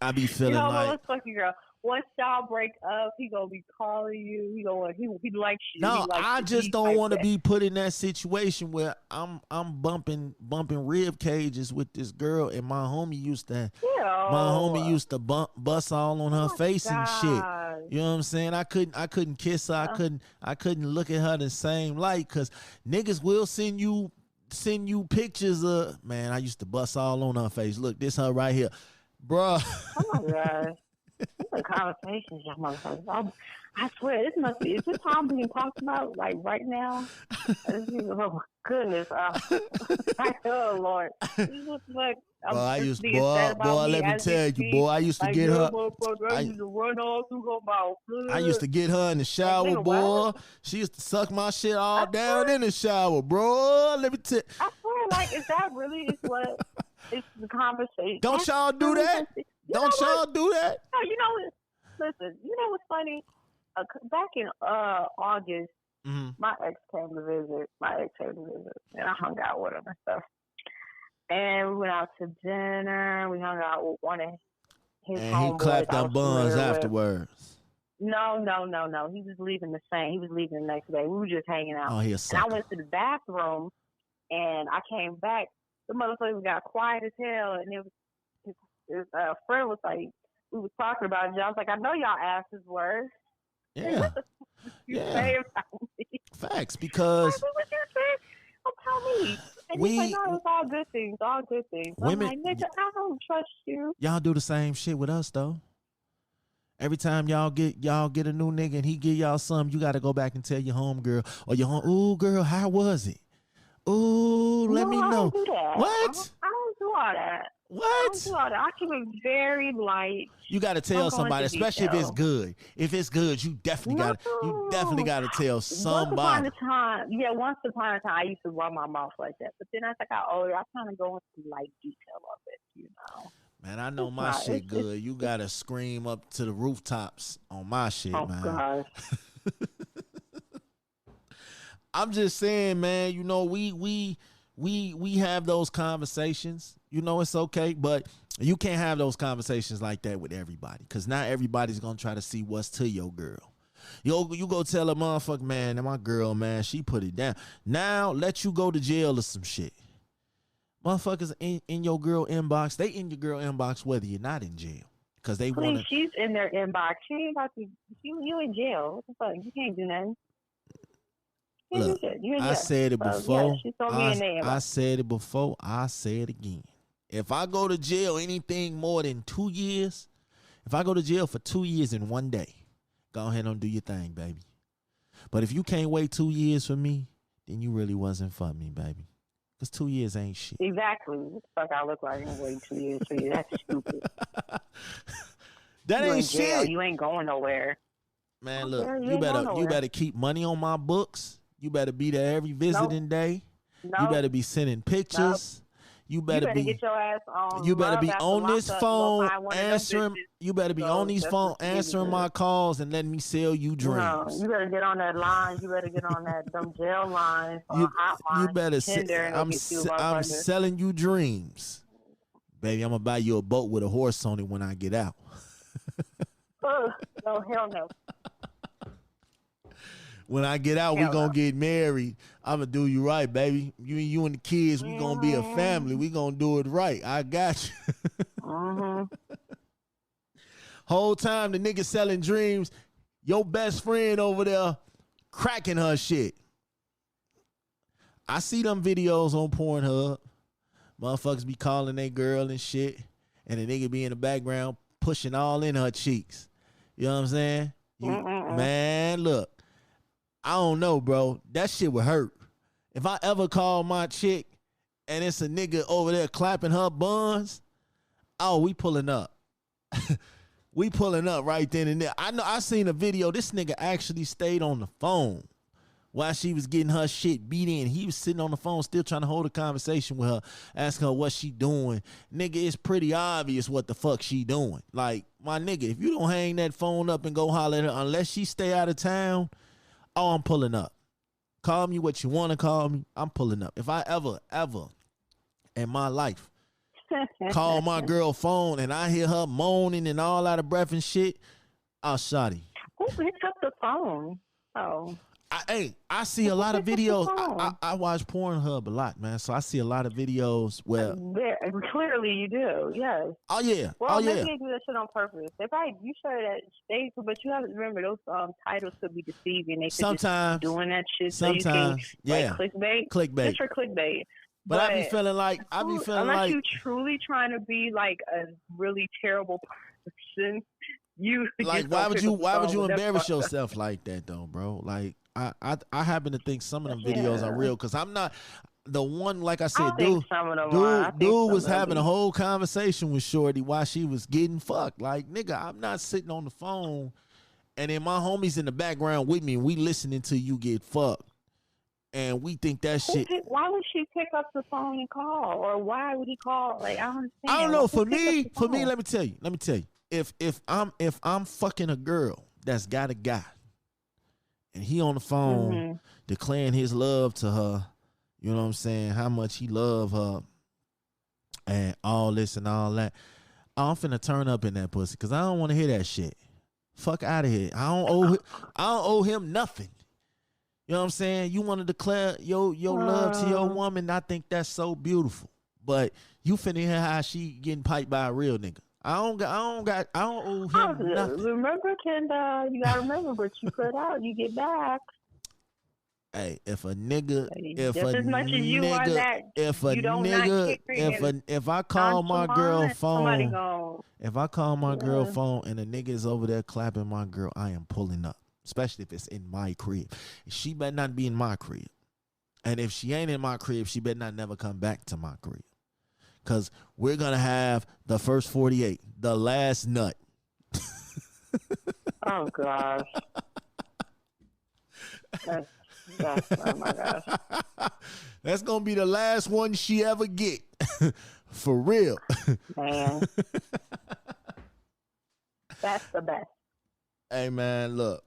I be feeling you know, like, let's fucking girl. Once y'all break up, he gonna be calling you. He likes you. no, He likes I to just be don't like want to that. be put in that situation where I'm bumping rib cages with this girl, and my homie used to bust all on her face and shit. God. You know what I'm saying? I couldn't kiss her. I couldn't look at her the same light, because niggas will send you pictures of, man, I used to bust all on her face. Look, this her right here, bruh. Oh my God. These are conversations, y'all motherfuckers. I swear, is this time being talked about, like, right now? Oh, my goodness. Oh, Lord. This is like, let me tell you, boy, I used to get her. I used to run all through her mouth. I used to get her in the shower, boy. She used to suck my shit all down in the shower, bro. Let me tell. I feel like, is that really what it's the conversation? Don't y'all do that? Don't y'all do that? No, you know, listen, you know what's funny? Back in August, my ex came to visit, and I hung out with him and stuff. And we went out to dinner. We hung out with one of his homeboys. And he clapped them buns afterwards. No. He was leaving He was leaving the next day. We were just hanging out. Oh, he a sucker. And I went to the bathroom, and I came back. The motherfucker got quiet as hell, and his friend was like, we was talking about it. I was like, I know y'all asses were. Yeah. You say about me. Facts, because what you say? Don't tell me. And he's like, no, it's all good things. Women, I'm like, nigga, I don't trust you. Y'all do the same shit with us though. Every time y'all get a new nigga and he give y'all something, you got to go back and tell your homegirl or your home, ooh girl, how was it? Ooh, let me know. I don't do that. What? I don't do all that. What? I don't do all that. I keep it very light. You got to tell somebody, especially if it's good. If it's good, you definitely got to tell somebody. Once upon a time, I used to run my mouth like that. But then as I got older, I kind of go into light detail of it, you know. Man, I know my shit good. You got to scream up to the rooftops on my shit, man. Oh, God. I'm just saying, man, you know, we have those conversations. You know, it's okay, but you can't have those conversations like that with everybody, because not everybody's going to try to see what's to your girl. You go tell a motherfucker, man, my girl, man, she put it down. Now, let you go to jail or some shit. Motherfuckers in your girl inbox, they in your girl inbox whether you're not in jail. Because they want to. She's in their inbox. She ain't about to. You in jail. What the fuck? You can't do nothing. Look, I said it before. I said it before. I say it again. If I go to jail anything more than 2 years, if I go to jail for 2 years in one day, go ahead and do your thing, baby. But if you can't wait 2 years for me, then you really wasn't for me, baby. Because 2 years ain't shit. Exactly. What the fuck I look like? I'm waiting 2 years for you. That's stupid. That ain't shit. You ain't going nowhere. Man, look, you better keep money on my books. You better be there every visiting day. You better be sending pictures. You better get your ass on. You better be on this phone answering. You better be on these phone answering my calls and letting me sell you dreams. No, you better get on that line. You better get on them jail lines. You better I'm selling you dreams, baby. I'm gonna buy you a boat with a horse on it when I get out. No, hell no. When I get out, we gonna get married. I'm gonna do you right, baby. You and the kids, we gonna be a family. We gonna do it right. I got you. Whole time the nigga selling dreams, your best friend over there cracking her shit. I see them videos on Pornhub. Motherfuckers be calling they girl and shit, and the nigga be in the background pushing all in her cheeks. You know what I'm saying? Man, look. I don't know, bro. That shit would hurt. If I ever call my chick and it's a nigga over there clapping her buns, oh, we pulling up. We pulling up right then and there. I know I seen a video. This nigga actually stayed on the phone while she was getting her shit beat in. He was sitting on the phone still trying to hold a conversation with her, asking her what she doing. Nigga, it's pretty obvious what the fuck she doing. Like, my nigga, if you don't hang that phone up and go holler at her, unless she stay out of town, oh, I'm pulling up. Call me what you want to call me. I'm pulling up. If I ever in my life call my girl phone and I hear her moaning and all out of breath and shit, I'll shot him. Who picks up the phone? Oh. I see a lot of videos. I watch Pornhub a lot, man. So I see a lot of videos where clearly you do, yes. Oh yeah. Well, maybe they do that shit on purpose. They probably you sure that they, but you have to remember those titles could be deceiving. They could sometimes just doing that shit. Sometimes, so you can, yeah. like, clickbait. Clickbait. Just for clickbait. But I be feeling like unless you truly trying to be like a really terrible person, you like why would you embarrass yourself like that though, bro? Like I happen to think some of them videos are real because I'm not the one. Like I said, dude was having a whole conversation with Shorty while she was getting fucked. Like, nigga, I'm not sitting on the phone and then my homies in the background with me and we listening to you get fucked. And we think that shit. Why would she pick up the phone and call, or why would he call? Like, I don't understand. I don't know. For me, let me tell you. If I'm fucking a girl that's got a guy, and he on the phone declaring his love to her, you know what I'm saying? How much he love her, and all this and all that. I'm finna turn up in that pussy because I don't want to hear that shit. Fuck out of here. I don't owe him nothing. You know what I'm saying? You want to declare your love to your woman. I think that's so beautiful. But you finna hear how she getting piped by a real nigga. I don't owe him nothing. Remember, Kendall, you gotta remember what you put out, you get back. Hey, if a nigga, if I call my girl phone, if I call my girl phone and a nigga is over there clapping my girl, I am pulling up. Especially if it's in my crib. She better not be in my crib. And if she ain't in my crib, she better not never come back to my crib. Because we're going to have the first 48, the last nut. Oh, gosh. Oh, my gosh. That's going to be the last one she ever get. For real. Man. That's the best. Hey, man, look.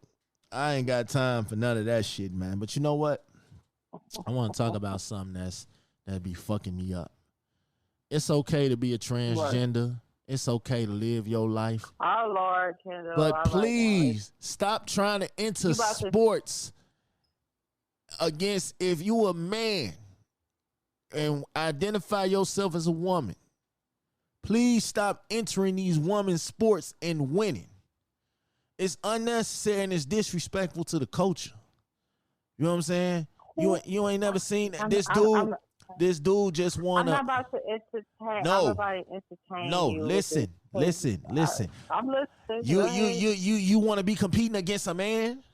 I ain't got time for none of that shit, man. But you know what? I want to talk about something that be fucking me up. It's okay to be a transgender. What? It's okay to live your life. Oh, Lord, Kendall. But please stop trying to enter sports against if you a man and identify yourself as a woman. Please stop entering these women's sports and winning. It's unnecessary and it's disrespectful to the culture. You know what I'm saying? You ain't never seen this dude. This dude just wanna. I'm not about to entertain. No, I'm about to entertain. No, you listen. I'm listening. You want to be competing against a man?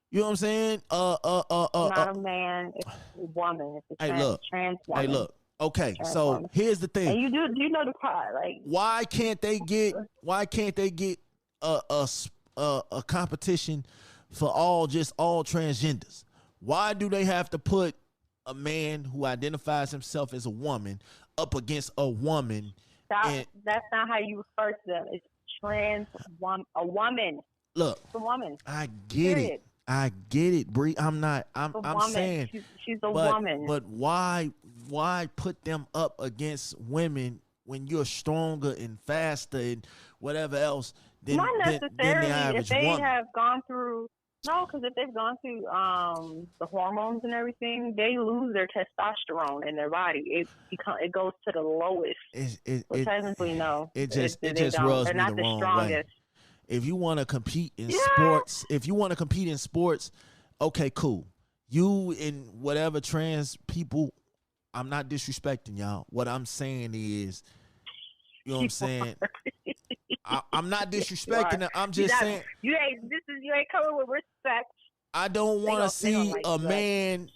You know what I'm saying? Not a man. It's a woman. It's a trans woman. Hey, look. Okay, so woman. Here's the thing. And you know the part, like why can't they get a competition for all transgenders? Why do they have to put a man who identifies himself as a woman up against a woman? That's not how you refer to them. It's a woman. Look, it's a woman. I get it, Bree. I'm saying she's a woman. But why put them up against women when you're stronger and faster and whatever else than the average if they woman? have gone through. No, because if they've gone through the hormones and everything, they lose their testosterone in their body. It goes to the lowest. Technically, no. It just rubs me the wrong way. If you want to compete in sports, okay, cool. You and whatever trans people, I'm not disrespecting y'all. What I'm saying is, you know what I'm saying? I'm not disrespecting it. I'm just saying you ain't coming with respect. I don't want to see a man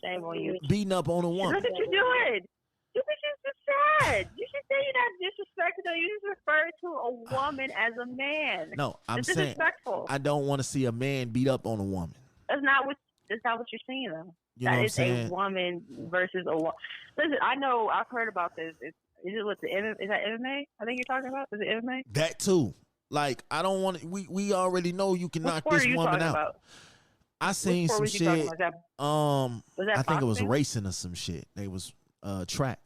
beating up on a woman. Look what you're doing. You just said. You should say you're not disrespecting. You just refer to a woman as a man. No, I'm saying I don't want to see a man beat up on a woman. That's not what you're saying though. You know what I'm saying? A woman versus a woman. Listen, I know I've heard about this. Is that MMA? I think you're talking about. Is it MMA? That too. Like I don't want to. We already know you can knock this woman out. About? I seen some shit. Was that I think it was boxing? racing or some shit. They was track.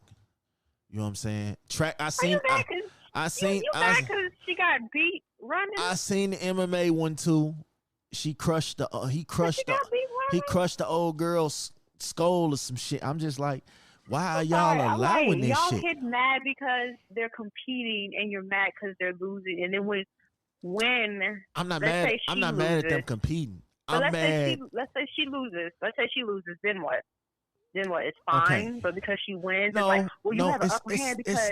You know what I'm saying? Track. I Are seen. you mad you mad because she got beat running? I seen the MMA one too. He crushed the old girl's skull or some shit. I'm just like, why are y'all allowing this y'all shit? Y'all get mad because they're competing, and you're mad because they're losing. And then when I'm not mad. I'm not mad at them competing. I'm mad. Let's say she loses. Then what? Then what? It's fine. Okay. But because she wins, it's like, well, you have an upper hand because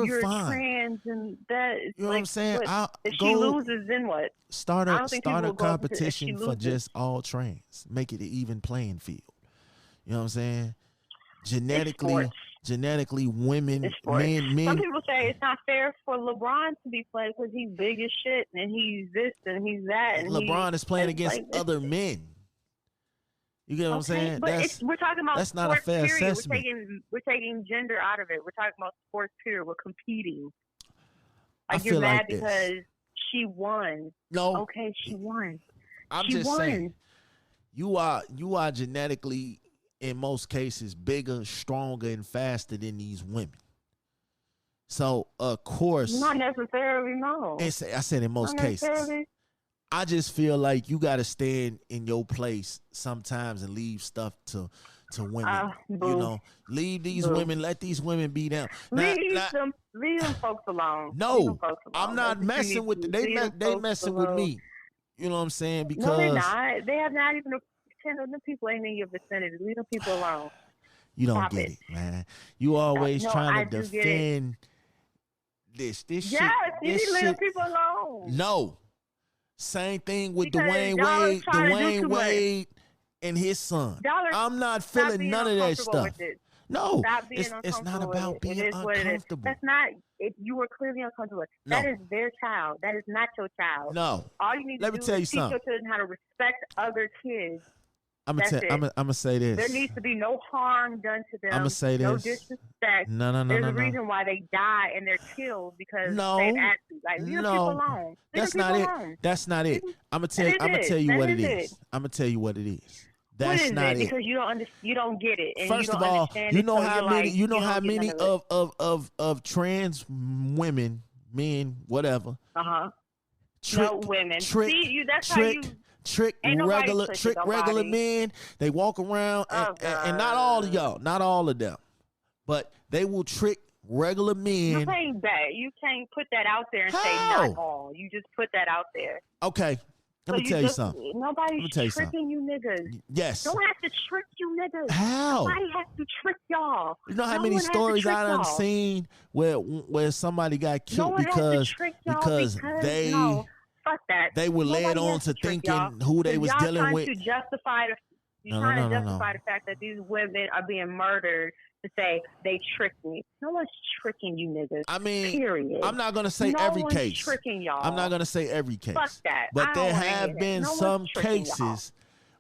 you're trans and that. You know what I'm saying? If she loses, then what? Start a competition for just all trans. Make it an even playing field. You know what I'm saying? Genetically, women, men. Some people say it's not fair for LeBron to be playing because he's big as shit and he's this and he's that. And LeBron is playing against other men. You get what I'm saying? But we're talking about that's not a fair assessment. We're taking gender out of it. We're talking about sports period. We're competing. Like you're mad because she won. No. Okay, she won. I'm just saying. You are genetically, in most cases, bigger, stronger, and faster than these women. So of course, not necessarily. No. I said in most cases. I just feel like you got to stand in your place sometimes and leave stuff to women. You know, leave these women, let these women be them. Leave them folks alone. No, I'm not messing with them. They messing with me. You know what I'm saying? Because no, they're not. They have not even 10 of them people ain't in your vicinity. Leave them people alone. You don't get it, man. You always trying to defend this shit. Yes, you need to leave people alone. No. Same thing with Dwayne Wade and his son. I'm not feeling none of that stuff. No, it's not about being uncomfortable. That's not. You were clearly uncomfortable. No. That is their child. That is not your child. No. All you need to do is teach your children how to respect other kids. I'm gonna say this. There needs to be no harm done to them. I'm gonna say this. No disrespect. No. There's a reason why they die and they're killed because they've acted. Like, leave people alone. That's not it. That's not it. I'm gonna tell you what it is. I'm gonna tell you what it is. That's not it. Because you don't get it. And First of all, you know how many of trans women, men, whatever. Women. Trick regular men. They walk around and not all of y'all, not all of them, but they will trick regular men. You can't put that out there and say not all. You just put that out there. Okay. Let me tell you something. Nobody's tricking you niggas. Yes. Don't have to trick you niggas. How? Nobody has to trick y'all. You know how many stories I done seen where somebody got killed because they fuck that. They were led on to thinking who they was dealing with. You're trying to justify the fact that these women are being murdered to say they tricked me. No one's tricking you niggas. I mean, period. I'm not gonna say every case. No one's tricking y'all. I'm not gonna say every case. Fuck that. But there have been some cases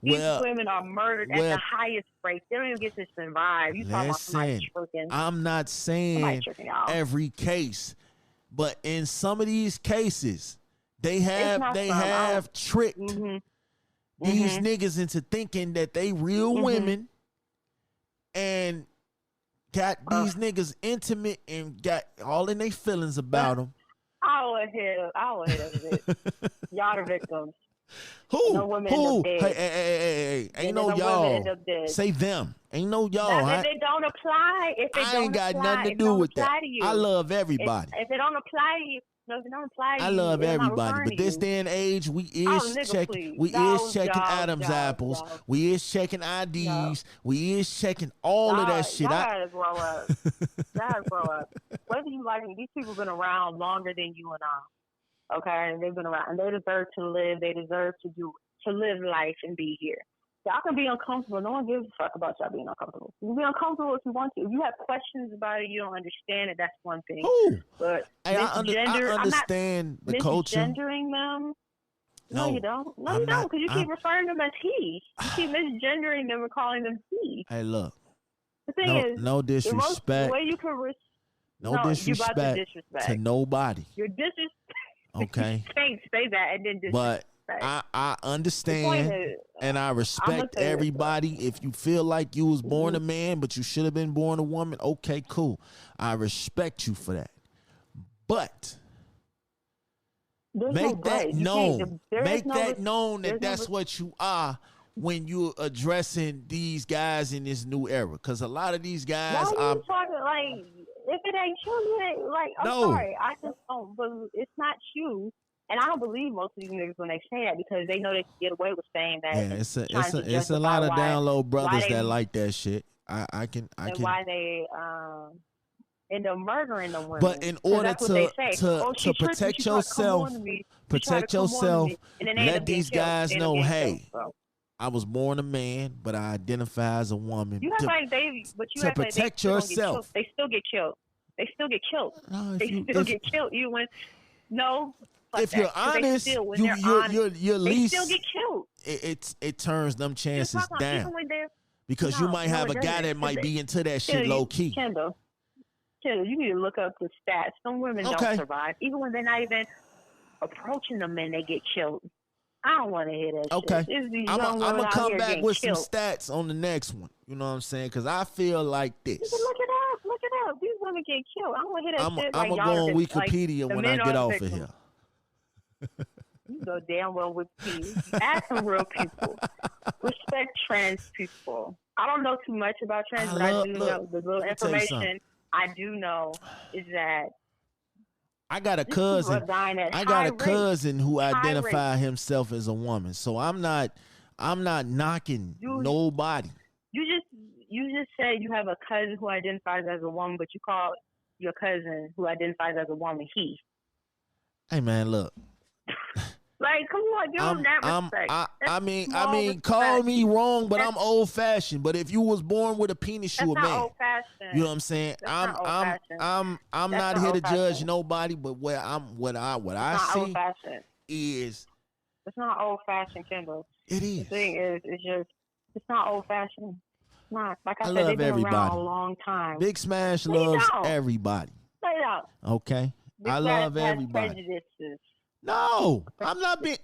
where these women are murdered at the highest rate. They don't even get to survive. You talking about somebody tricking? I'm not saying every case, but in some of these cases, they have tricked these niggas into thinking that they real women and got these niggas intimate and got all in their feelings about them. I will hit it. Y'all the victims. Who? No women end up dead. Hey. Ain't no y'all. Say them. Ain't no y'all. If it don't apply, I ain't got nothing to do with that. I love everybody. If it don't apply to you, I love everybody, but this day and age, we is checking Adam's apples. We is checking IDs. We is checking all of that shit. Y'all gotta grow up. Whether you like it, these people been around longer than you and I. Okay, and they've been around, and they deserve to live. They deserve to live life and be here. Y'all can be uncomfortable. No one gives a fuck about y'all being uncomfortable. You can be uncomfortable if you want to. If you have questions about it, you don't understand it, that's one thing. Ooh. But I understand the culture. Misgendering them. No, you don't. No, you don't, because you keep referring to them as he. You keep misgendering them and calling them he. Hey, look. The thing is, no disrespect. The way you can disrespect to nobody. You're disrespect. Okay. You can't say that and then disrespect. respect. I understand and I respect everybody. If you feel like you was born a man but you should have been born a woman, okay, cool. I respect you for that. But make that known. Make that known that that's what you are when you're addressing these guys in this new era. Because a lot of these guys are you talking like, if it ain't you, you ain't like, I'm sorry. I just don't believe it's not you. And I don't believe most of these niggas when they say that because they know they can get away with saying that. Yeah, it's a lot of down low brothers that like that shit. I can why they end up murdering the women. But in order to protect yourself, let these guys know, hey, I was born a man, but I identify as a woman. You have like they, but you to protect yourself. They still get killed. They still get killed. No, get killed. You went no. If you're honest, you're least. They still get killed. It turns them chances down because you might have a guy that might be into that shit low key. Kendall, you need to look up the stats. Some women don't survive, even when they're not even approaching the men. They get killed. I don't want to hear that. Okay, I'm gonna come back with some stats on the next one. You know what I'm saying? Because I feel like this. You can look it up. Look it up. These women get killed. I don't want to hear that shit. I'm gonna go on Wikipedia when I get off of here. You go damn well with me. Ask some real people. Respect trans people. I don't know too much about trans, but I do know the little information I do know is that I got a cousin. Who identified himself as a woman. So I'm not knocking nobody. You just said you have a cousin who identifies as a woman, but you call your cousin who identifies as a woman he. Hey man, look. Like, come on, give him that respect. I mean, call me wrong, but I'm old fashioned. But if you was born with a penis, you a man. Old fashioned. You know what I'm saying? I'm not here to judge nobody, but what I see is it's not old fashioned, Kendall. It is. The thing is, it's not old fashioned. It's not. Like I said, love they've been everybody. around a long time. Big Smash loves everybody. Lay it out. Okay, I love everybody. Prejudices. No, I'm not being.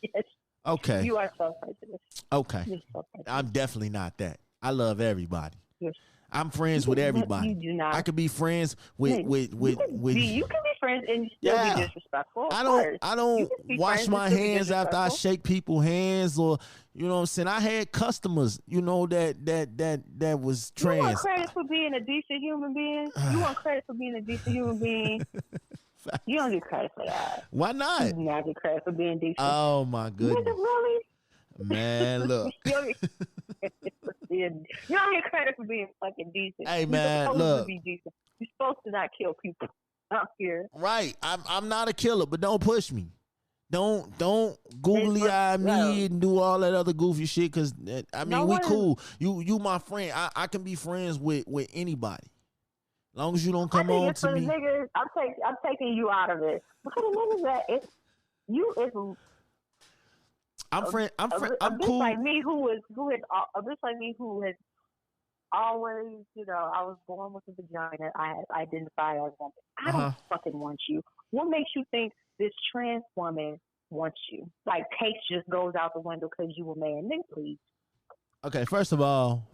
Yes. Okay. You are so prejudiced. Okay. So prejudiced. I'm definitely not that. I love everybody. Yes. I'm friends with everybody. You do not. I could be friends with. You can be friends and still be disrespectful. I don't wash my hands after I shake people's hands, or you know what I'm saying. I had customers, that was trans. You want credit for being a decent human being? You want credit for being a decent human being? You don't get credit for that. Why not? You do not get credit for being decent. Oh my goodness. Really? Man, look. You don't get credit for being fucking decent. Hey man, look. You're supposed to not kill people out here. Right. I'm not a killer, but don't push me. Don't googly eye me and do all that other goofy shit. Cause we cool. You my friend. I can be friends with anybody. As long as you don't come on to me. Niggas, I'm taking you out of it. Because the niggas that it's I'm cool. Like me who has always, I was born with a vagina. I identify as a woman. I don't fucking want you. What makes you think this trans woman wants you? Like, taste just goes out the window because you a man. Nigga, please. Okay, first of all,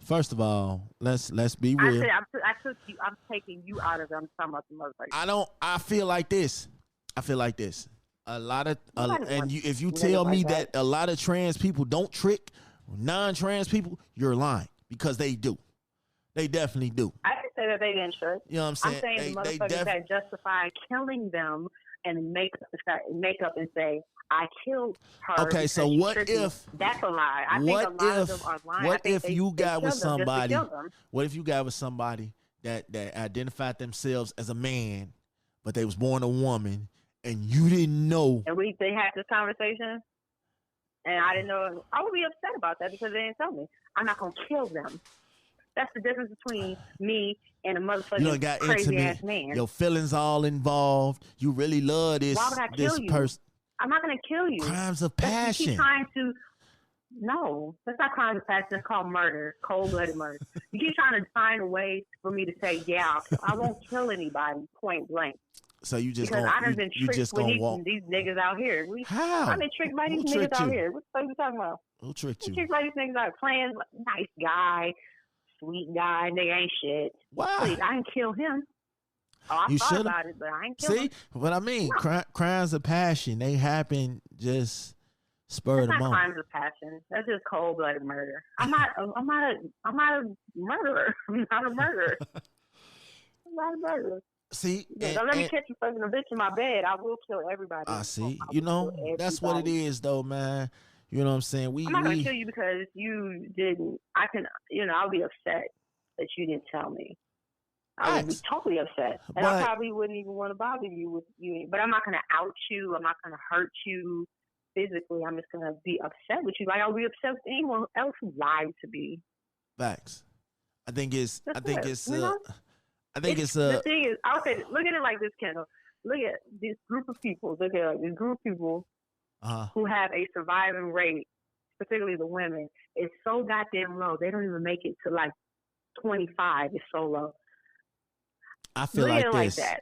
let's be real. I'm taking you out of them. I'm talking about the motherfucker. I feel like this. A lot of if you tell me that a lot of trans people don't trick non-trans people, you're lying, because they do. They definitely do. I didn't say that they didn't trick. You know what I'm saying? I'm saying the motherfuckers that justify killing them and make up and say, I killed her. Okay, so what if that's a lie? I think a lot of them are lying. What if you got with somebody? What if you got with somebody that identified themselves as a man, but they was born a woman, and you didn't know? And they had this conversation, and I didn't know. I would be upset about that because they didn't tell me. I'm not gonna kill them. That's the difference between me and a motherfucking crazy ass man. Your feelings all involved. You really love this. Why would I kill you? I'm not going to kill you. Crimes of passion. You keep trying to. No, that's not crimes of passion. That's called murder, cold-blooded murder. You keep trying to find a way for me to say, yeah, I won't kill anybody, point blank. So you just because gonna I done been you tricked just with gonna walk. these niggas out here. How? I've been tricked by Who these niggas tricked out you? here. What the fuck you talking about? Who tricked I'm you? tricked by these niggas out playing nice guy, sweet guy, nigga ain't shit. Why? Please, I didn't kill him. Oh, I You thought should about it, but I ain't killed him. see what I mean. No. Crimes of passion, they happen just spur of That's the not moment. crimes of passion. That's just cold-blooded murder. I'm not a murderer. I'm not a murderer. I'm not a murderer. See, Don't let me catch you fucking a bitch in my bed. I will kill everybody. I see. I You will know, kill that's what it everybody. is, though, man. You know what I'm saying? I'm not gonna kill you because you didn't. I can, I'll be upset that you didn't tell me. I would be totally upset, and I probably wouldn't even want to bother you with you. But I'm not gonna out you. I'm not gonna hurt you physically. I'm just gonna be upset with you, like I'll be upset with anyone else who lied to me. Facts. I think it's. The thing is, I'll say, look at it like this, Kendall. Look at this group of people. Look at this group of people who have a surviving rate, particularly the women. It's so goddamn low. They don't even make it to like 25. It's so low. I feel look like at it this. Like that.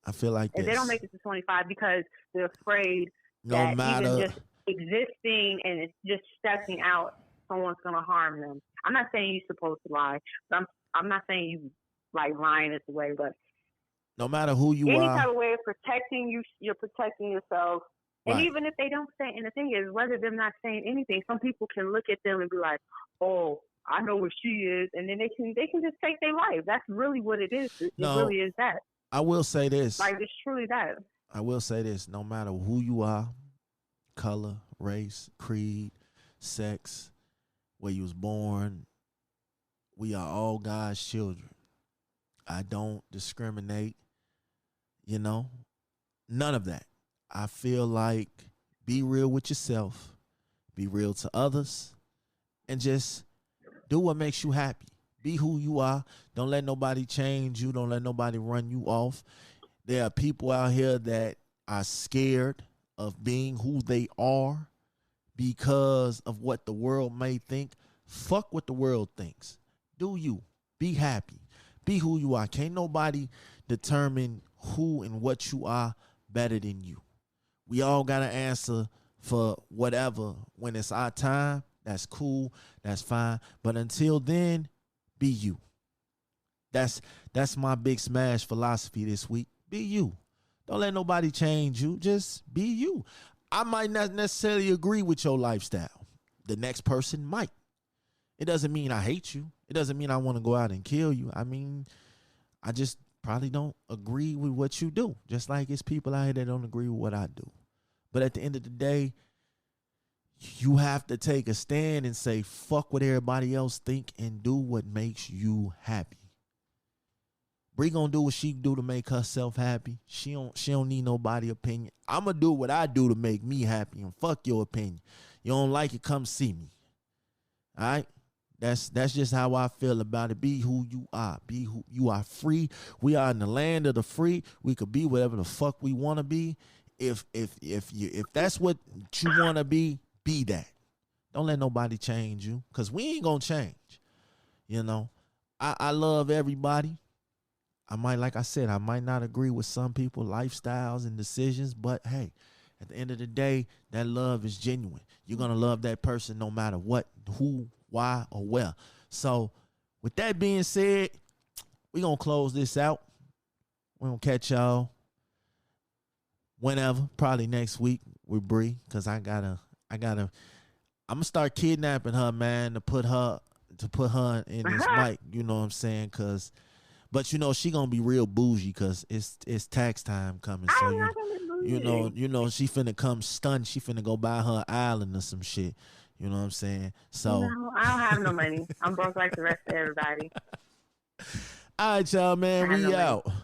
I feel like and this. They don't make it to 25 because they're afraid that even just existing and it's just stepping out, someone's gonna harm them. I'm not saying you're supposed to lie. But I'm not saying you like lying is the way, but no matter who you any are, type of way of protecting you, you're protecting yourself. And even if they don't say, and the thing is, whether them not saying anything, some people can look at them and be like, "Oh, I know where she is," and then they can just take their life. That's really what it is. It really is that. I will say this. Like, it's truly that. I will say this. No matter who you are, color, race, creed, sex, where you was born, we are all God's children. I don't discriminate, none of that. I feel like be real with yourself, be real to others, and just do what makes you happy. Be who you are. Don't let nobody change you. Don't let nobody run you off. There are people out here that are scared of being who they are because of what the world may think. Fuck what the world thinks. Do you. Be happy. Be who you are. Can't nobody determine who and what you are better than you. We all got to answer for whatever. When it's our time, that's cool. That's fine. But until then, be you. That's my big smash philosophy this week. Be you. Don't let nobody change you. Just be you. I might not necessarily agree with your lifestyle. The next person might. It doesn't mean I hate you. It doesn't mean I want to go out and kill you. I mean, I just probably don't agree with what you do. Just like it's people out here that don't agree with what I do. But at the end of the day, you have to take a stand and say, fuck what everybody else think and do what makes you happy. Bree gonna do what she do to make herself happy. She don't need nobody opinion. I'm gonna do what I do to make me happy and fuck your opinion. You don't like it, come see me. All right? That's just how I feel about it. Be who you are. Be who you are. Free. We are in the land of the free. We could be whatever the fuck we want to be. If that's what you want to be that. Don't let nobody change you, because we ain't gonna change. I love everybody. Like I said, I might not agree with some people, lifestyles and decisions, but hey, at the end of the day, that love is genuine. You're gonna love that person no matter what, who, why, or where. So with that being said, we're gonna close this out. We're gonna catch y'all whenever, probably next week with Bree, because I'm gonna start kidnapping her, man, to put her in this mic. You know what I'm saying? But she gonna be real bougie because it's tax time coming. So she finna come stunned. She finna go buy her island or some shit. You know what I'm saying? So no, I don't have no money. I'm broke like the rest of everybody. All right, y'all, man. We out. Money.